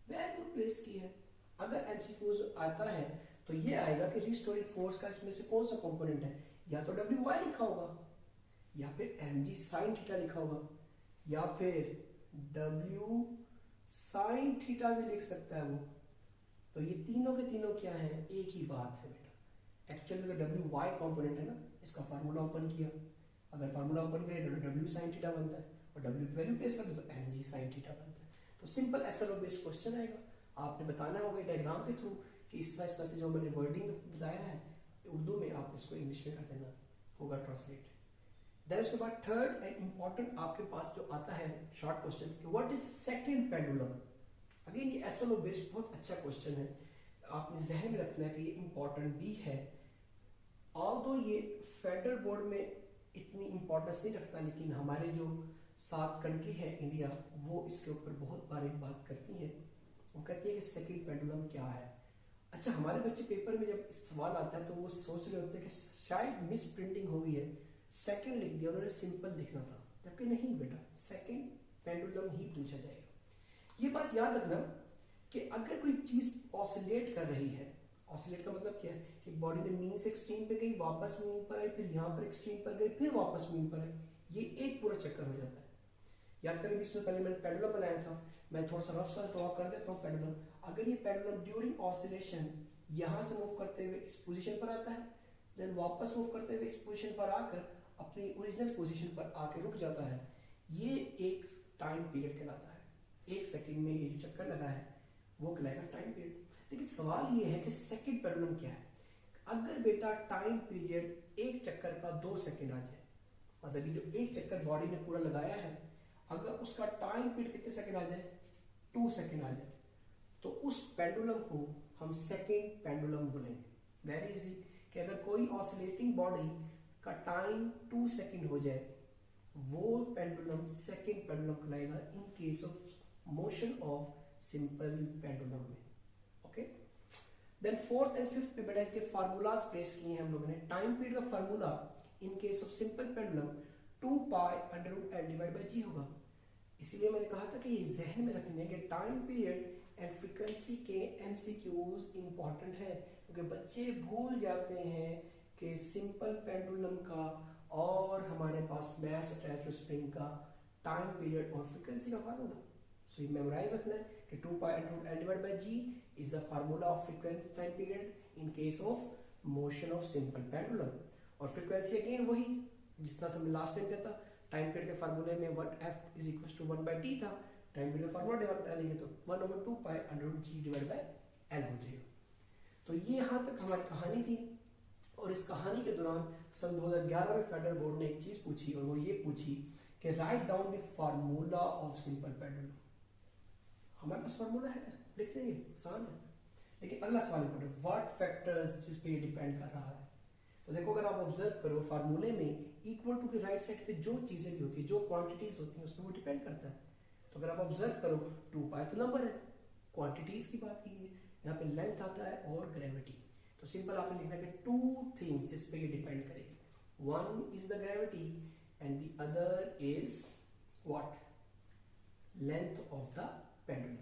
वैल्यू प्लेस की है। अगर MCQ आता है तो ये आएगा कि रीस्टोरिंग फोर्स का इसमें से कौन सा कंपोनेंट है? या तो WY लिखा होगा, या फिर mg sin थीटा लिखा होगा, या फिर W sin थीटा भी लिख सकता है वो। तो ये तीनों के तीनों क्या है? एक ही बात है बेटा। एक्चुअली जो WY कंपोनेंट है ना, इसका फार्मूला ओपन किया, अगर फार्मूला ओपन करें तो W sin थीटा बनता है और W की वैल्यू प्लेस कर दो तो mg sin थीटा बनता है। तो सिंपल एसएलओ बेस्ड क्वेश्चन आएगा। आपने बताना होगा डायग्राम के थ्रू कि इस तरह से जो मैंने वर्डिंग बताया है उर्दू में, आप इसको इंग्लिश में कर देना होगा ट्रांसलेट। देन उसके बाद थर्ड एंड इंपॉर्टेंट आपके पास जो आता है शॉर्ट क्वेश्चन कि what is second pendulum. Again ये एसएलओ बेस्ड बहुत अच्छा क्वेश्चन है, आपने जहन में रखना है कि ये इंपॉर्टेंट भी है। ऑल्दो ये फेडरल बोर्ड में इतनी इंपॉर्टेंस नहीं रखता, लेकिन हमारे जो 7 कंट्री है इंडिया, वो इसके ऊपर बहुत बार एक बात करती है। वो कहती है कि सेकंड पेंडुलम क्या है। अच्छा, हमारे बच्चे पेपर में जब सवाल आता है तो वो सोच रहे होते हैं कि शायद मिस प्रिंटिंग हो गई है, सेकंड लिख दिया, उन्होंने सिंपल लिखना था, जबकि नहीं बेटा, सेकंड पेंडुलम ही पूछा जाएगा। ये बात याद रखना कि अगर कोई चीज ऑसिलेट कर रही है, ऑसिलेट का मतलब क्या है कि बॉडी ने मीन से एक्सट्रीम पे गई, वापस मीन पर आई, फिर यहाँ पर एक्सट्रीम पर गई, फिर वापस मीन पर आई, ये एक पूरा चक्कर हो जाता है। याद करें इससे पहले मैंने पेंडुलम बनाया था, मैं थोड़ा सा रफ सा ड्रॉ कर देता हूँ पेंडुलम। अगर ये पेंडुलम ड्यूरिंग ऑसिलेशन यहां से मूव करते हुए इस पोजीशन पर आता है, देन वापस मूव करते हुए इस पोजीशन पर आकर अपनी ओरिजिनल पोजीशन पर आके रुक जाता है, ये एक टाइम पीरियड कहलाता है। 1 सेकंड में ये जो चक्कर लगा है वो कहलाएगा टाइम पीरियड। लेकिन सवाल ये है कि सेकंड पेंडुलम क्या है। अगर बेटा टाइम पीरियड एक चक्कर का 2 सेकंड आ जाए, मतलब कि जो एक चक्कर बॉडी ने पूरा लगाया है, अगर उसका टाइम पीरियड कितने सेकंड आ जाए? 2 सेकंड आ जाए, तो उस पेंडुलम को हम सेकंड पेंडुलम बोलेंगे। वेरी इजी कि अगर कोई ऑसिलेटिंग बॉडी का टाइम 2 सेकंड हो जाए, वो पेंडुलम सेकंड पेंडुलम कहलाएगा in case of motion of simple pendulum में। Okay, then fourth and fifth पे बेटा इसके फार्मूलाज प्लेस किए हैं हम लोगों ने। टाइम पीरियड का formula in case of simple pendulum 2π√L/g होगा। इसीलिए मैंने कहा था कि ये जहन में रखने के टाइम पीरियड एंड फ्रीक्वेंसी के एमसीक्यूज इंपॉर्टेंट है क्योंकि बच्चे भूल जाते हैं कि सिंपल पेंडुलम का और हमारे पास मास अटैच्ड स्प्रिंग का टाइम पीरियड और फ्रीक्वेंसी का फार्मूला। सो ये मेमोराइज रखना है कि 2 पाई L divide by g is the formula of frequency time period in case of motion of simple pendulum. और फ्रीक्वेंसी अगेन वही जिस तरह से हमने लास्ट टाइम किया था, टाइम पीरियड के फार्मूले में 1f is equal to 1 by t था, टाइम पीरियड का फार्मूला डालेंगे तो 1/2 pi √g divide by L हो जाएगा। तो ये यहां तक हमारी कहानी थी। और इस कहानी के दौरान सन 2011 में फेडरल बोर्ड ने एक चीज पूछी और वो ये पूछी कि write down the formula of simple pendulum. हमारे पास फार्मूला है, लिख देंगे, आसान है। लेकिन अगला सवाल इंपॉर्टेंट, व्हाट फैक्टर्स जिस पे ये डिपेंड कर रहा है। तो देखो अगर आप ऑब्जर्व करो फार्मूले में इक्वल टू के राइट साइड पे जो चीजें भी होती है, जो क्वांटिटीज होती हैं उसमें वो डिपेंड करता है। तो अगर आप ऑब्जर्व करो 2 पाई तो नंबर है, क्वांटिटीज की बात की है, यहाँ पे लेंथ आता है और ग्रेविटी। तो सिंपल आपने लिखना है कि 2 थिंग्स जिस पे ये डिपेंड करेगी, one is the gravity and the other is what, length of the pendulum.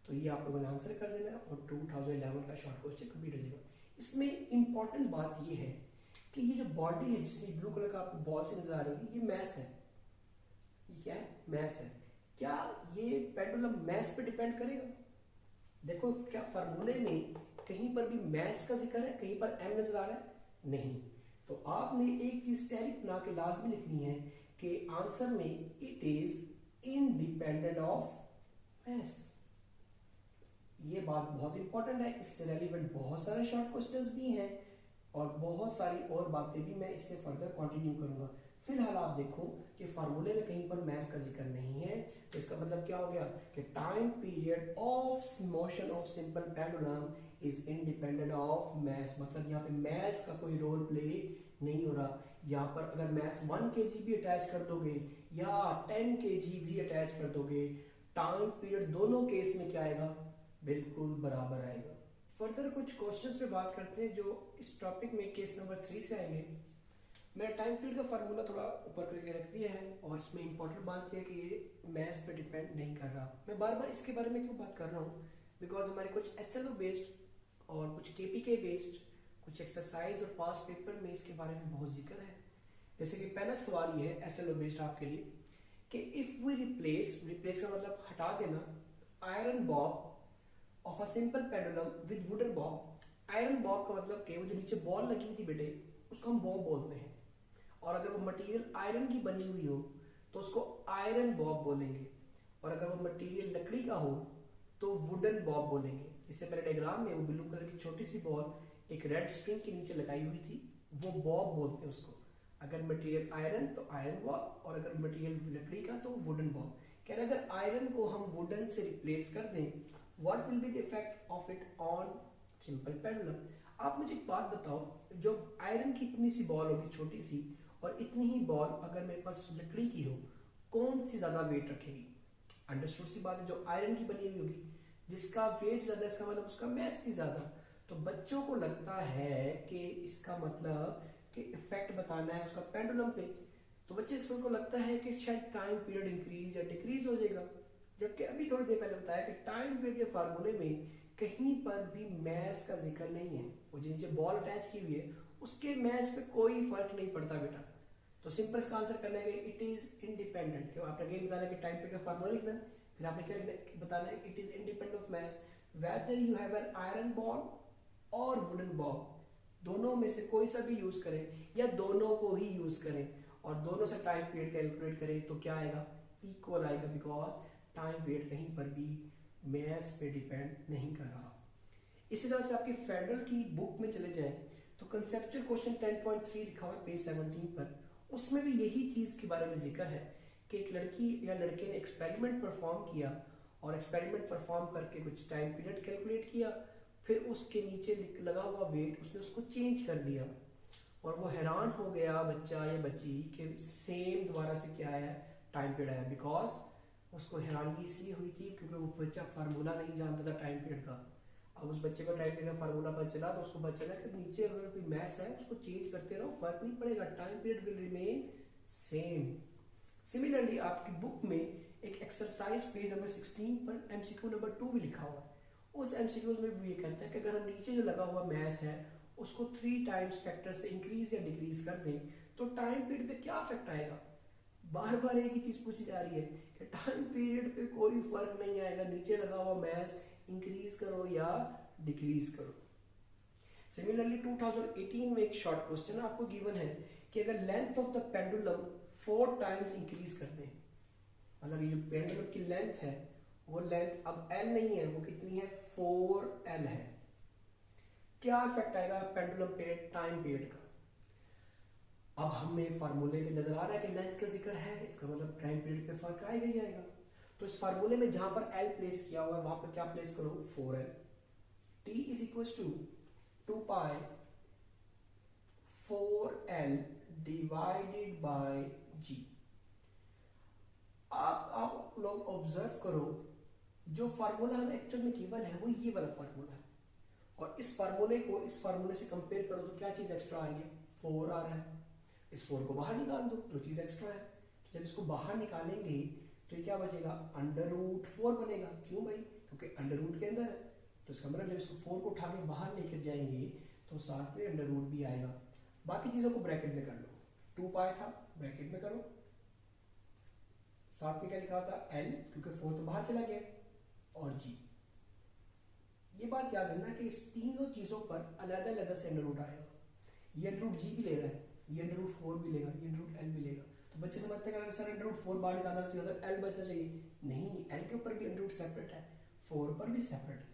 तो ये आप लोगों ने आंसर कर देना और 2011 का शॉर्ट क्वेश्चन कंप्लीट हो जाएगा। इसमें इंपॉर्टेंट बात ये है कि ये जो बॉडी है जिसमें ब्लू कलर का आपको बॉल से नजर आ रही है, ये मैस है। ये क्या है? मैस है। क्या ये पेंडुलम मैस पे डिपेंड करेगा? देखो क्या फार्मूले में कहीं पर भी मैस का जिक्र है, कहीं पर एम नजर आ रहा है? नहीं। तो आपने एक चीज टैरिक बना के लाजमी लिखनी है कि आंसर में it is independent of mass. ये बात बहुत इंपॉर्टेंट है, इससे रेलिवेंट बहुत सारे शॉर्ट क्वेश्चंस भी हैं और बहुत सारी और बातें भी मैं इससे फर्दर कंटिन्यू करूंगा। फिलहाल आप देखो कि फार्मूले में कहीं पर मैस का जिक्र नहीं है, तो इसका मतलब क्या हो गया कि time period of motion of simple pendulum is independent of mass. मतलब यहाँ पे मैस का कोई रोल प्ले नहीं हो रहा। यहाँ पर अगर मैस 1 kg भी अटैच कर दोगे या 10 kg भी अटैच कर दोगे, टाइम पीरियड दोनों केस में क्या आएगा? बिल्कुल बराबर आएगा। फर्दर कुछ क्वेश्चंस पे बात करते हैं जो इस टॉपिक में केस नंबर 3 से आएंगे। मैंने टाइम पीरियड का फार्मूला थोड़ा ऊपर करके रख दिया है और इसमें इंपॉर्टेंट बात यह है कि ये मैथ्स पे डिपेंड नहीं कर रहा। मैं बार बार इसके बारे में क्यों बात कर रहा हूँ? बिकॉज हमारे कुछ एसएलओ बेस्ड और कुछ केपीके बेस्ड कुछ एक्सरसाइज और पास पेपर में इसके बारे में बहुत जिक्र है। जैसे कि पहला सवाल ये है एसएलओ बेस्ड आपके लिए कि इफ वी रिप्लेस का मतलब हटा देना, iron Bob of a simple pendulum with wooden Bob. Iron Bob का मतलब कि वो जो नीचे बॉल लगी हुई थी बेटे, उसको हम बॉब बोलते हैं। और अगर वो मटेरियल आयरन की बनी हुई हो तो उसको आयरन बॉब बोलेंगे, और अगर वो मटेरियल लकड़ी का हो तो वुडन बॉब बोलेंगे। इससे पहले डायग्राम में वो ब्लू कलर की छोटी सी बॉल एक रेड स्ट्रिंग के नीचे लगाई हुई थी, वो बॉब बोलते हैं उसको। अगर मटेरियल आयरन तो आयरन बॉब, और अगर मटेरियल लकड़ी का तो वुडन बॉब। कह रहे अगर आयरन को हम वुडन से रिप्लेस कर दें, what will be the effect of it on simple pendulum. आप मुझे एक बात बताओ, जो आयरन की इतनी सी बॉल होगी छोटी सी, और इतनी ही बॉल अगर मेरे पास लकड़ी की हो, कौन सी ज्यादा वेट रखेगी? अंडरस्टूड सी बात है, जो आयरन की बनी हुई होगी जिसका वेट ज्यादा, इसका मतलब उसका मैस भी ज्यादा। तो बच्चों को लगता है कि इसका मतलब कि इफेक्ट बताना है उसका पेंडुलम पे, तो बच्चे को लगता है कि शायद टाइम पीरियड इंक्रीज या डिक्रीज हो जाएगा। जबकि अभी थोड़ी देर पहले बताया कि टाइम पीरियड के फार्मूले में कहीं पर भी मैस का जिक्र नहीं है। वो जो नीचे बॉल अटैच की हुई है उसके मैस पे कोई फर्क नहीं पड़ता बेटा। तो सिंपल इसका आंसर करना है कि इट इज इंडिपेंडेंट। क्यों आपने अगेन बताना है कि टाइम पीरियड का फार्मूला लिखना है, फिर आपने क्या बताना है, it is independent of mass whether you have an iron ball और वुडन बॉल। दोनों में से कोई सा भी यूज करें या दोनों को ही यूज करें और दोनों से टाइम पीरियड कैलकुलेट करें तो क्या आएगा? इक्वल आएगा, बिकॉज टाइम पीरियड कहीं पर भी मैस पे डिपेंड नहीं कर रहा। इसी तरह से आपकी फेडरल की बुक में चले जाएं तो कंसेप्चुअल क्वेश्चन 10.3 लिखा हुआ है पेज 17 पर। उसमें भी यही चीज के बारे में जिक्र है कि एक लड़की या लड़के ने एक्सपेरिमेंट परफॉर्म किया और एक्सपेरिमेंट परफॉर्म करके कुछ टाइम पीरियड कैलकुलेट किया, फिर उसके नीचे लगा हुआ वेट उसने उसको चेंज कर दिया और वो हैरान हो गया बच्चा या बच्ची कि सेम दोबारा से क्या आया, टाइम पीरियड आया। बिकॉज उसको हैरानगी इसलिए हुई थी क्योंकि वो बच्चा फार्मूला नहीं जानता था टाइम पीरियड का। अब उस बच्चे को टाइम पीरियड का फार्मूला पता चला तो उसको पता चला कि नीचे अगर कोई मैस है उसको चेंज करते रहो, फर्क नहीं पड़ेगा, time period will remain same. Similarly आपकी बुक में एक एक्सरसाइज पेज नंबर 16 पर एमसीक्यू नंबर 2 भी लिखा हुआ है। उस एमसीक्यू में भी ये कहता है कि अगर हम नीचे जो लगा हुआ मैथ्स है उसको 3 टाइम्स फैक्टर से इंक्रीज या डिक्रीज कर दें तो टाइम पीरियड पे क्या इफेक्ट आएगा। बार बार एक ही चीज पूछी जा रही है कि टाइम पीरियड पे कोई फर्क नहीं आएगा, नीचे लगा हुआ मैथ्स इंक्रीज करो या डिक्रीज करो। सिमिलरली 2018 में एक शॉर्ट क्वेश्चन आपको गिवन है कि अगर length of the pendulum 4 times increase कर दें, मतलब ये जो पेंडुलम की लेंथ है वो लेंथ अब L नहीं है, वो कितनी है 4L है, क्या इफेक्ट आएगा पेंडुलम पे टाइम पीरियड का। अब हमें फार्मूले में नजर आ रहा है कि लेंथ का जिक्र है, इसका मतलब टाइम पीरियड पे फर्क आएगा ही आएगा। तो इस फार्मूले में जहां पर L प्लेस किया हुआ है वहां पर क्या प्लेस करो 4L। T is equal to 2 pi 4L divided by G। आप लोग ऑब्जर्व करो, जो फार्मूला हमें एक्चुअल में गिवन है वो ये वाला फार्मूला है, और इस फार्मूले को इस फार्मूले से कंपेयर करो तो क्या चीज एक्स्ट्रा आ रही है 4 आ रहा है। इस 4 को बाहर निकाल दो, जो चीज एक्स्ट्रा है। तो जब इसको बाहर निकालेंगे तो ये क्या बचेगा √4 बनेगा। क्यों भाई, क्योंकि अंडर रूट के अंदर है, तो इसका मतलब जब इसको 4 को उठा के बाहर लेकर जाएंगे तो साथ में अंडर रूट भी आएगा। बाकी चीजों को ब्रैकेट में कर लो, 2 पाई था ब्रैकेट में करो, साथ में क्या लिखा था L क्योंकि 4 तो बाहर चला गया, और G। ये बात याद रखना कि इस तीनों चीजों पर अलग अलग से अंडर रूट आएगा। ये अंडर रूट G भी ले रहा है, ये अंडर रूट 4 भी लेगा, ये अंडर रूट L भी लेगा। तो बच्चे समझते हैं कि सर अंडर रूट 4 बाहर निकालना चाहिए तो L बचना चाहिए, नहीं, L के ऊपर भी अंडर रूट सेपरेट है, 4 पर भी सेपरेट है।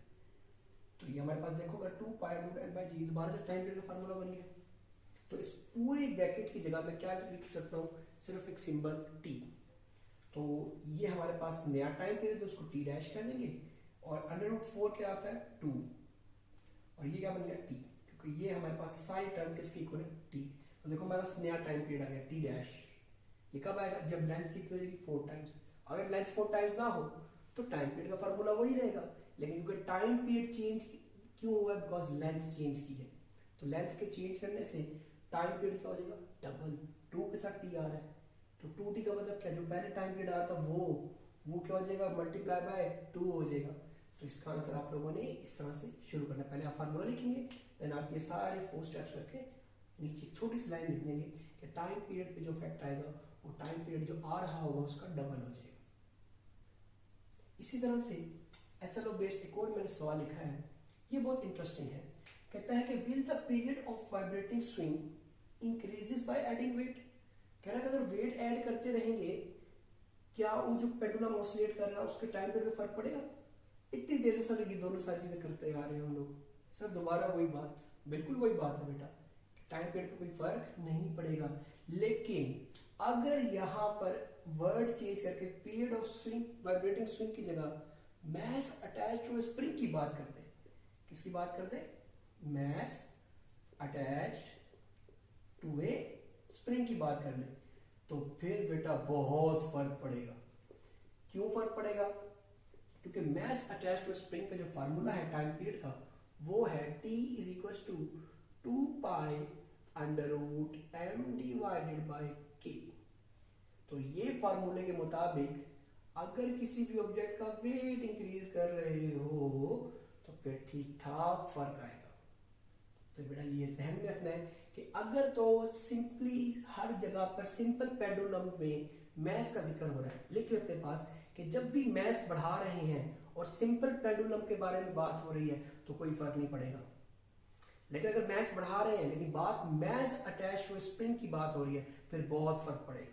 तो ये हमारे पास देखो अगर 2 pi root L by G, दोबारा से टाइम पीरियड का फार्मूला बन गया। तो इस पूरे ब्रैकेट की जगह में क्या लिख सकता हूँ, सिर्फ एक सिंबल T। तो ये हमारे पास नया टाइम पीरियड है, तो उसको T डैश कर देंगे, और अंडर रूट 4 क्या आता है 2, और ये क्या बन गया T, क्योंकि ये हमारे पास सारी टर्म किसकी इक्वल है T। तो देखो हमारे पास नया टाइम पीरियड आ गया T डैश। ये कब आएगा, जब लेंथ कितनी हो जाएगी 4 टाइम्स। अगर लेंथ 4 टाइम्स ना हो तो टाइम पीरियड का फार्मूला वही रहेगा, लेकिन क्योंकि टाइम पीरियड चेंज क्यों हुआ, बिकॉज लेंथ चेंज की है। तो लेंथ के चेंज करने से टाइम पीरियड क्या हो जाएगा डबल, 2 के साथ T आ रहा है, तो 2T का मतलब क्या, जो पहले टाइम पीरियड आ रहा था वो क्या हो जाएगा मल्टीप्लाई बाय 2 हो जाएगा। तो इसका आंसर आप लोगों ने इस तरह से शुरू करना, पहले आप फार्मूला लिखेंगे, देन आप ये सारे 4 स्टेप्स करके नीचे छोटी सी लाइन लिख देंगे कि टाइम पीरियड पे जो इफेक्ट आएगा वो टाइम पीरियड जो आ रहा होगा उसका डबल हो जाएगा। इसी तरह से एसएलओ बेस्ड एक और मैंने सवाल लिखा है, ये बहुत इंटरेस्टिंग है। कहता है कि will the period of vibrating swing increases by adding weight. कह रहा है कि अगर वेट ऐड करते रहेंगे क्या वो जो पेंडुलम ऑसिलेट कर रहा है उसके टाइम पीरियड पे फर्क पड़ेगा। इतनी देर से सर ये दोनों सारी चीजें करते आ रहे हैं हम लोग, सर दोबारा वही बात, बिल्कुल वही बात है बेटा, टाइम पीरियड पे कोई फर्क नहीं पड़ेगा। लेकिन अगर यहां पर वर्ड चेंज करके period of swing vibrating swing की जगह मैस अटैच टू स्प्रिंग की बात करते हैं, किसकी बात करते हैं, mass attached to a spring की बात कर ले, तो फिर बेटा बहुत फर्क पड़ेगा। क्यों फर्क पड़ेगा, क्योंकि मैस अटैच टू स्प्रिंग का जो फार्मूला है टाइम पीरियड का वो है T is equal to 2 pi under root M divided by K। तो ये फार्मूले के मुताबिक अगर किसी भी ऑब्जेक्ट का वेट इंक्रीज कर रहे हो तो फिर ठीक ठाक फर्क आएगा। तो बेटा ये ध्यान में रखना है कि अगर तो सिंपली हर जगह पर सिंपल पेंडुलम में मैस का जिक्र हो रहा है, लिखिए अपने पास कि जब भी मैस बढ़ा रहे हैं और सिंपल पेंडुलम के बारे में बात हो रही है तो कोई फर्क नहीं पड़ेगा। लेकिन अगर मैस बढ़ा रहे हैं लेकिन बात मैस अटैच टू स्प्रिंग की बात हो रही है फिर बहुत फर्क पड़ेगा।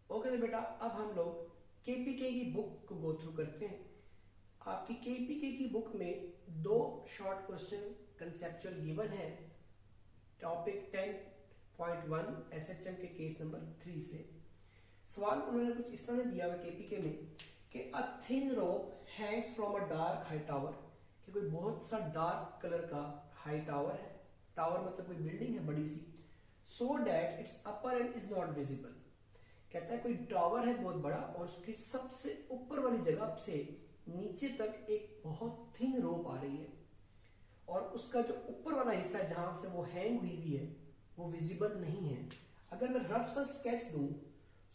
ओके तो बेटा अब हम लोग केपीके की बुक को गो थ्रू करते हैं। आपकी केपीके की बुक में 2 शॉर्ट क्वेश्चन कंसेप्चुअल गिवन है, टॉपिक 10.1 एसएचएम के केस नंबर 3 से। सवाल उन्होंने कुछ इस तरह दिया हुआ केपीके में कि a thin rope hangs from a dark high tower, कि कोई बहुत सा डार्क कलर का हाई टावर है, टावर मतलब कोई बिल्डिंग है बड़ी सी, so that its upper end is not visible. कहता है कोई टावर है बहुत बड़ा और उसकी सबसे ऊपर वाली जगह से नीचे तक एक बहुत थिन रोप आ रही है और उसका जो ऊपर वाला हिस्सा है जहां से वो हैंग हुई है वो विजिबल नहीं है। अगर मैं रफ सा स्केच दूं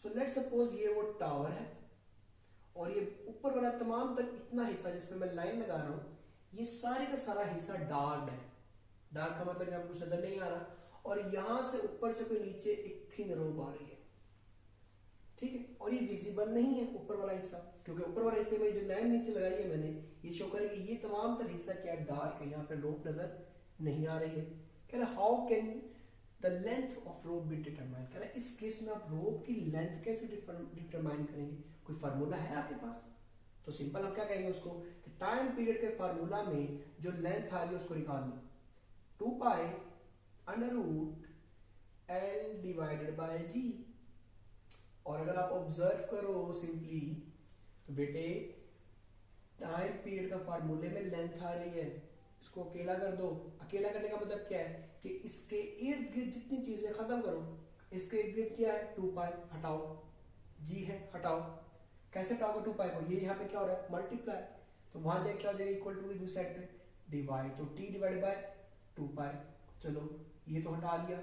सो लेट सपोज ये वो टावर है और ये ऊपर वाला तमाम तक इतना हिस्सा जिसपे मैं लाइन लगा रहा हूं, ये सारे का सारा हिस्सा डार्क है। डार्क का मतलब यहाँ कुछ नजर नहीं आ रहा, और यहां से ऊपर से कोई नीचे एक थिन रोप आ रही है, ठीक है, और ये विजिबल नहीं है ऊपर वाला हिस्सा, क्योंकि ऊपर वाले हिस्से में जो लाइन नीचे लगाई है मैंने, ये शो करेगी ये तमाम तर हिस्सा क्या डार्क है, यहाँ पे रोप नजर नहीं आ रही है। कह रहा how can the length of rope be determine, कह रहा इस केस में आप रोप की लेंथ कैसे डिटरमाइन करेंगे, कोई फार्मूला है आपके पास? तो सिंपल हम क्या कहेंगे उसको कि टाइम पीरियड के फार्मूला में जो लेंथ आ रही है उसको निकाल लो, 2 pi under root L divided by G. और अगर आप ऑब्जर्व करो सिंपली तो बेटे टाइम पीरियड का फार्मूले में लेंथ आ रही है, इसको अकेला कर दो। अकेला करने का मतलब क्या है कि इसके इर्द गिर्द जितनी चीजें खत्म करो, इसके इर्द गिर्द क्या है 2 पाई, हटाओ, जी है हटाओ, कैसे हटाओगे 2 पाई को, ये यहाँ पे क्या हो रहा है मल्टीप्लाई, तो वहां जाके क्या हो जाएगा इक्वल टू की दूसरी साइड पे डिवाइड, तो टी डिवाइड बाय 2 पाई। चलो ये तो हटा लिया,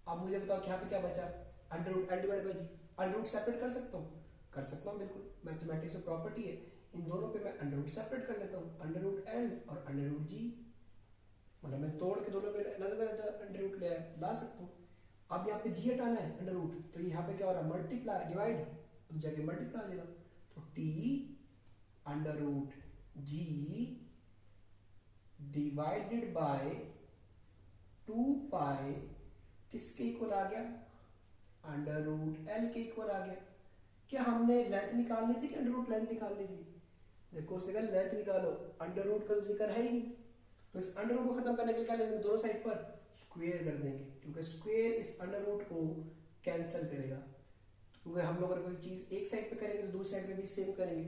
अब मुझे बताओ कि यहाँ पे क्या बचा, under root L divide by g. Under root separate कर सकता हूँ? कर सकता हूँ बिल्कुल, मैथमेटिक्स में प्रॉपर्टी है, इन दोनों पे मैं अंडर रूट सेपरेट कर लेता हूँ, अंडर रूट एल और अंडर रूट जी, मतलब मैं तोड़ के दोनों में अलग अलग अंडर रूट ले ला सकता हूँ। अब यहाँ पे जी हटाना है अंडर रूट, तो यहाँ पे क्या हो रहा है मल्टीप्लाई डिवाइड, तो जाके मल्टीप्लाई आ जाएगा, तो T under root g divided by 2 pi किसके इक्वल आ गया, अंडर रूट एल के इक्वल आ गया। क्या हमने लेंथ निकालनी थी कि अंडर रूट लेंथ निकालनी थी? देखो उसने कहा लेंथ निकालो, अंडर रूट का तो जिक्र है ही नहीं, तो इस अंडर रूट को खत्म करने के लिए क्या लेंगे, दोनों साइड पर स्क्वायर कर देंगे, क्योंकि स्क्वायर इस अंडर रूट को कैंसिल करेगा, क्योंकि हम लोग अगर कोई चीज एक साइड पे करेंगे तो दूसरी साइड पे भी सेम करेंगे,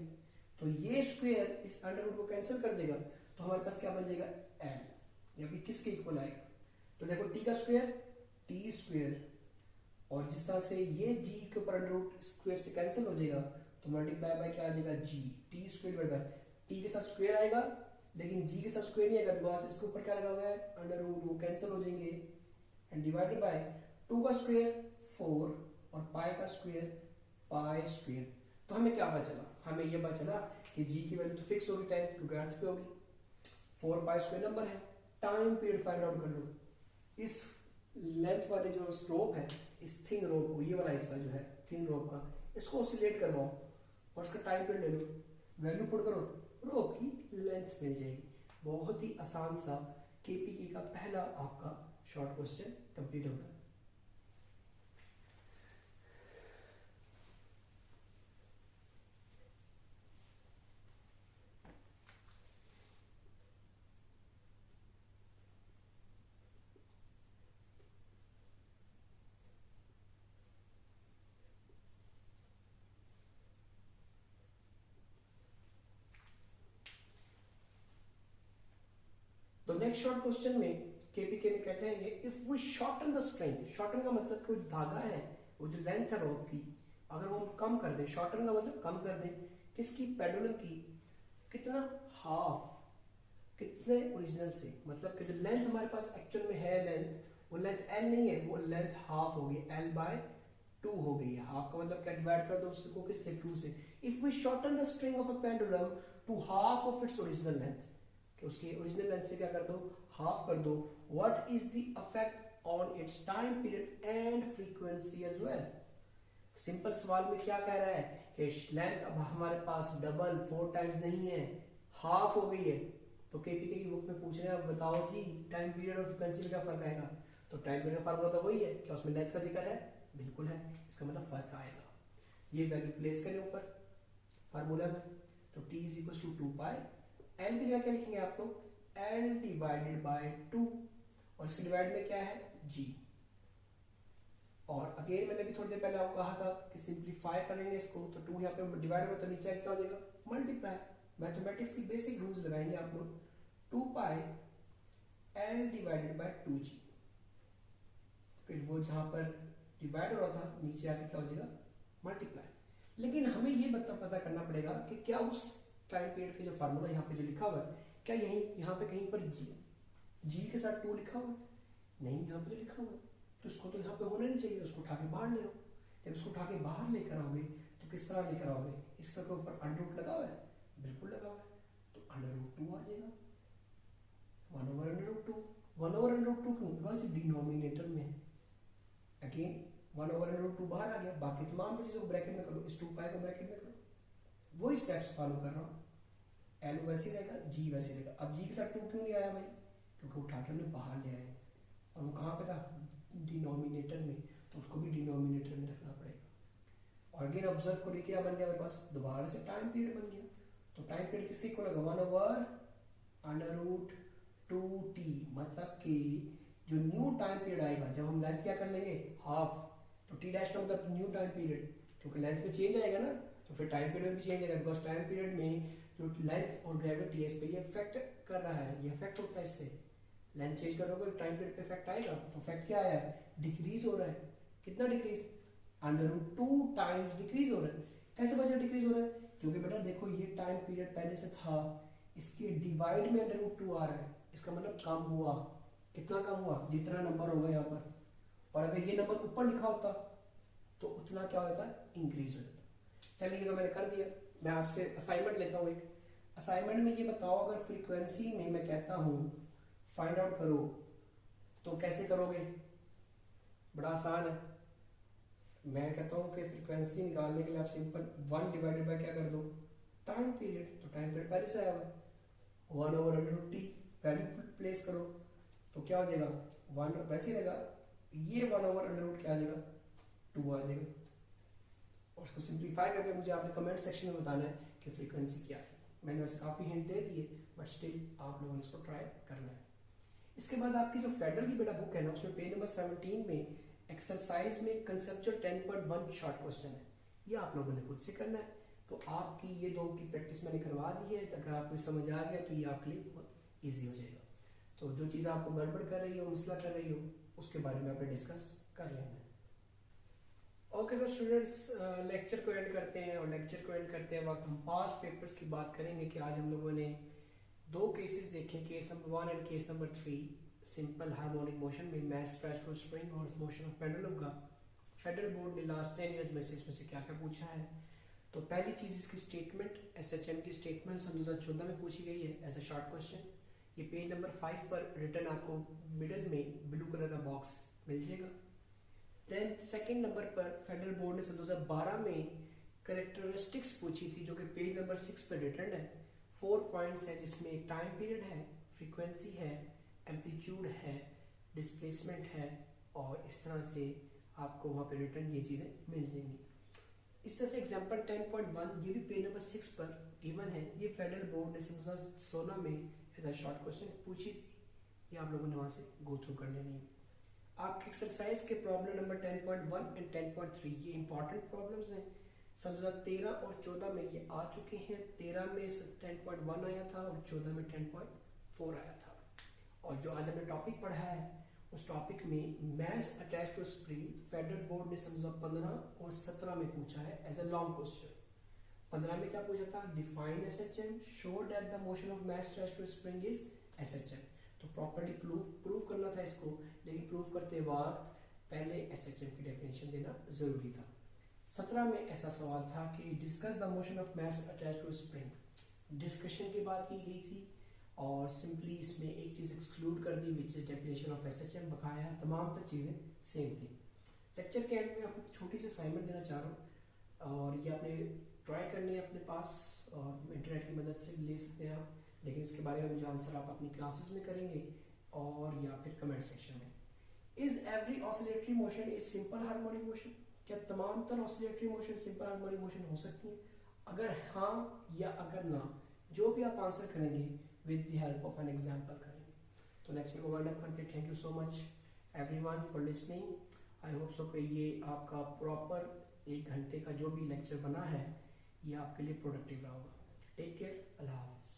तो ये स्क्वायर इस अंडर रूट को कैंसिल कर देगा, तो हमारे पास क्या बन जाएगा एल, या फिर किसके इक्वल आएगा, तो देखो टी का स्क्वायर टी स्क्वायर, और जिस तरह से ये जी के ऊपर अंडर रूट स्क्वायर से कैंसिल हो जाएगा, तो मल्टीप्लाई बाय क्या आ जाएगा G, T square divide by T के साथ स्क्वायर आएगा, लेकिन जी के साथ स्क्वायर नहीं आएगा, बिकॉज इसके ऊपर क्या लगा हुआ है अंडर रूट, वो कैंसिल हो जाएंगे, एंड डिवाइडेड बाय 2 का स्क्वायर 4 और पाई का स्क्वायर पाई स्क्वायर। तो हमें क्या पता चला, हमें ये पता चला कि जी की वैल्यू तो फिक्स होगी 10, क्योंकि अर्थ पे होगी, 4 पाई स्क्वायर नंबर है। टाइम पीरियड फाइंड आउट कर लो, इस लेंथ वाले जो रोप है, इस थिन रोप को, ये वाला हिस्सा जो है थिन रोप का, इसको ऑसिलेट करवाओ और इसका टाइम पीरियड ले लो, वैल्यू पुट करो, रोप की लेंथ मिल जाएगी। बहुत ही आसान सा केपीके का पहला आपका शॉर्ट क्वेश्चन कंप्लीट होता है। तो नेक्स्ट शॉर्ट क्वेश्चन में केपीके में कहते हैं ये, if we shorten the string, shorten का मतलब कोई धागा है, वो जो लेंथ है रोप की, अगर वो हम कम कर दें, शॉर्टन का मतलब कम कर दें, किसकी, पेंडुलम की, कितना, हाफ, कितने ओरिजिनल से, मतलब कि जो लेंथ हमारे पास एक्चुअल में है लेंथ, वो लेंथ एल नहीं है, वो लेंथ हाफ होगी, एल बाय 2 हो गई है। हाफ का मतलब क्या, डिवाइड कर दो उसको किससे, 2 से। If we shorten the string of a pendulum to half of its original length, कि उसकी ओरिजिनल लेंथ से क्या कर दो, हाफ कर दो, what is the effect on its time period and frequency as well. Simple सवाल में क्या कह रहा है कि लेंथ अब हमारे पास डबल 4 टाइम्स नहीं है, हाफ हो गई है, तो केपीके की बुक में पूछ रहे हैं अब बताओ जी टाइम पीरियड और फ्रीक्वेंसी में क्या फर्क आएगा, तो टाइम पीरियड का फार्मूला तो वही है, क्या उसमें लेंथ का जिक्र है, बिल्कुल है, इसका मतलब फर्क आएगा। ये वैल्यू प्लेस करें ऊपर फार्मूला में, तो t is equal to 2 pi, L की जगह क्या लिखेंगे आप लोग, एल डिवाइडेड बाय 2, और इसके डिवाइड में क्या है g, और अगेन मैंने भी थोड़ी देर पहले आपको कहा था कि सिंप्लीफाई करेंगे इसको, तो 2 यहाँ पे डिवाइड होगा तो नीचे क्या हो जाएगा मल्टीप्लाई, मैथमेटिक्स की बेसिक रूल्स लगाएंगे आप लोग, 2 pi L divided bye 2g, फिर वो जहां पर डिवाइड हो रहा था नीचे आके क्या हो जाएगा मल्टीप्लाई। लेकिन हमें ये पता करना पड़ेगा कि क्या उस टाइम पीरियड के जो फार्मूला यहाँ पे जो लिखा हुआ है, क्या यही यहाँ पे कहीं पर जी के साथ 2 लिखा हुआ है, नहीं यहाँ पे तो लिखा हुआ है, तो इसको तो यहाँ पे होना नहीं चाहिए, उसको उठा के बाहर ले लो। जब इसको उठा के बाहर लेकर आओगे तो किस तरह लेकर आओगे, इसके ऊपर अंडर रूट लगा हुआ है, बिल्कुल लगा हुआ है, तो अंडर रूट 2 आ जाएगा, 1 over under root 2। 1 over under root 2 क्यों, बिकॉज डिनोमिनेटर में है। अगेन 1 ओवर अंडर रूट 2 बाहर आ गया, बाकी तमाम चीजों को ब्रैकेट में करो, इस 2 पाई को ब्रैकेट में करो, वही स्टेप्स फॉलो कर रहा हूँ। एल वैसे रहेगा, जी वैसे रहेगा। अब जी के साथ 2 क्यों नहीं आया भाई, क्योंकि उठा के हमने बाहर ले आए और वो कहाँ पे था, डिनोमिनेटर में, तो उसको भी डिनोमिनेटर में रखना पड़ेगा। और अगेन ऑब्जर्व करिए क्या बन गया मेरे पास, दोबारा से टाइम पीरियड बन गया। तो टाइम पीरियड किससे इक्वल होगा, 1 ओवर अंडर रूट 2t, मतलब कि जो न्यू टाइम पीरियड आएगा जब हम लेंथ क्या कर लेंगे, हाफ, तो टी डैश का मतलब न्यू टाइम पीरियड, क्योंकि लेंथ में चेंज आएगा ना, तो फिर टाइम पीरियड भी चेंज आएगा, बिकॉज टाइम पीरियड में जो लेंथ और ग्रेविटी है इस पे ये इफेक्ट कर रहा है, ये इफेक्ट होता है इससे। लेंथ चेंज करोगे टाइम पीरियड पे इफेक्ट आएगा, तो इफेक्ट क्या आया है, डिक्रीज हो रहा है। कितना decrease, under root 2 times decrease हो रहा है। कैसे वजह डिक्रीज हो रहा है, क्योंकि बेटा देखो ये टाइम पीरियड पहले से था, इसके डिवाइड में अंडर रूट 2 आ रहा है, इसका मतलब कम हुआ। कितना कम हुआ, जितना नंबर होगा यहाँ पर, और अगर ये नंबर ऊपर लिखा होता तो उतना क्या होता, इंक्रीज हो जाता। चलिए ये तो मैंने कर दिया। मैं आपसे असाइनमेंट लेता हूँ एक। असाइनमेंट में ये बताओ, अगर फ्रीक्वेंसी में मैं कहता हूं फाइंड आउट करो, तो कैसे करोगे, बड़ा आसान है। मैं कहता हूं कि फ्रीक्वेंसी निकालने के लिए आप सिंपल 1 डिवाइडेड बाय क्या कर दो, टाइम पीरियड। तो टाइम पीरियड पहले से आया हुआ 1 over under root T, value place करो तो क्या हो जाएगा, 1 वैसे रहेगा, ये 1 ओवर अंडर रूट क्या आ जाएगा, 2 आ जाएगा। और उसको सिंप्लीफाई करके मुझे आपने कमेंट सेक्शन में बताना है कि फ्रीक्वेंसी क्या है। मैंने वैसे काफी हिंट दे दिए, बट स्टिल आप लोगों ने इसको ट्राई करना है। इसके बाद आपकी जो फेडरल की बेटा बुक है ना, उसमें पेज नंबर 17 में एक्सरसाइज में कंसेप्चुअल 10.1 शॉर्ट क्वेश्चन है, ये आप लोगों ने खुद से करना है। तो आपकी ये 2 की प्रैक्टिस मैंने करवा दी है, अगर आपको समझ आ गया तो ये आपके लिए बहुत ईजी हो जाएगा। तो जो चीज़ आपको गड़बड़ कर रही हो, मसला कर रही हो, उसके बारे में आपने डिस्कस कर लेना है। ओके तो स्टूडेंट्स, लेक्चर को एंड करते हैं, और लेक्चर को एंड करते वक्त हम पास्ट पेपर्स की बात करेंगे कि आज हम लोगों ने 2 केसेस देखे, case number 1 and case number 3, simple harmonic motion में मास ट्रांसफर टू स्प्रिंग और मोशन ऑफ पेंडुलम का। फेडरल बोर्ड ने लास्ट 10 इयर्स में से इसमें से क्या क्या पूछा है। तो पहली चीज इसकी स्टेटमेंट, एसएचएम की स्टेटमेंट सन 2014 में पूछी गई है एज अ शॉर्ट क्वेश्चन। ये पेज नंबर 5 पर रिटर्न आपको मिडिल में ब्लू कलर का बॉक्स मिल जाएगा। देन सेकंड नंबर पर फेडरल बोर्ड ने सन 2012 में कैरेक्टरिस्टिक्स पूछी थी, जो कि पेज नंबर 6 पर रिटर्न है। 4 पॉइंट्स है, जिसमें एक टाइम पीरियड है, फ्रीक्वेंसी है, एम्पलीट्यूड है, डिस्प्लेसमेंट है, और इस तरह से आपको वहां पे रिटर्न ये चीजें मिल जाएंगी। इस तरह से एग्जांपल 10.1 ये भी पेज नंबर 6 पर गिवन है। ये फेडरल बोर्ड ने 2016 में एज अ शॉर्ट क्वेश्चन पूछी थी, ये आप लोगों ने वहां से गो थ्रू कर लेनी है। आपके एक्सरसाइज के प्रॉब्लम नंबर 10.1 एंड 10.3 ये इंपॉर्टेंट प्रॉब्लम्स हैं। सन 2013 और 14 में ये आ चुके हैं। 13 में 10.1 आया था और 14 में 10.4 आया था। और जो आज हमने टॉपिक पढ़ा है, उस टॉपिक में mass attach to spring federal board ने सन 2015 और 17 में पूछा है एज अ लॉन्ग क्वेश्चन। 15 में क्या पूछा था, define SHM, show that the motion of mass attach to spring is SHM. तो प्रॉपर्ली प्रूव करना था इसको, लेकिन प्रूव करते वक्त पहले एसएचएम की डेफिनेशन देना जरूरी था। 17 में ऐसा सवाल था कि discuss the motion of mass attach to spring. Discussion की बात की गई थी और सिंपली इसमें एक चीज एक्सक्लूड कर दी, which is definition of SHM. बकाया तमाम तक चीजें सेम थी। लेक्चर के एंड में आपको छोटी सी असाइनमेंट देना चाह रहा हूँ, और ये आपने ट्राई करनी है अपने पास, और इंटरनेट की मदद से ले सकते हैं आप, लेकिन इसके बारे में मुझे आंसर आप अपनी क्लासेस में करेंगे और या फिर कमेंट सेक्शन में। Is every oscillatory motion is simple harmonic motion? क्या तमाम तर oscillatory motion simple harmonic motion हो सकती है? अगर हाँ या अगर ना, जो भी आप आंसर करेंगे with the help of an example करेंगे। तो लेक्चर को वाइंड अप करके thank you so much everyone for listening. I hope so कि ये आपका प्रॉपर 1 घंटे का जो भी लेक्चर बना है, ये आपके लिए प्रोडक्टिव रहा होगा। टेक केयर, अल्लाह हाफिज़।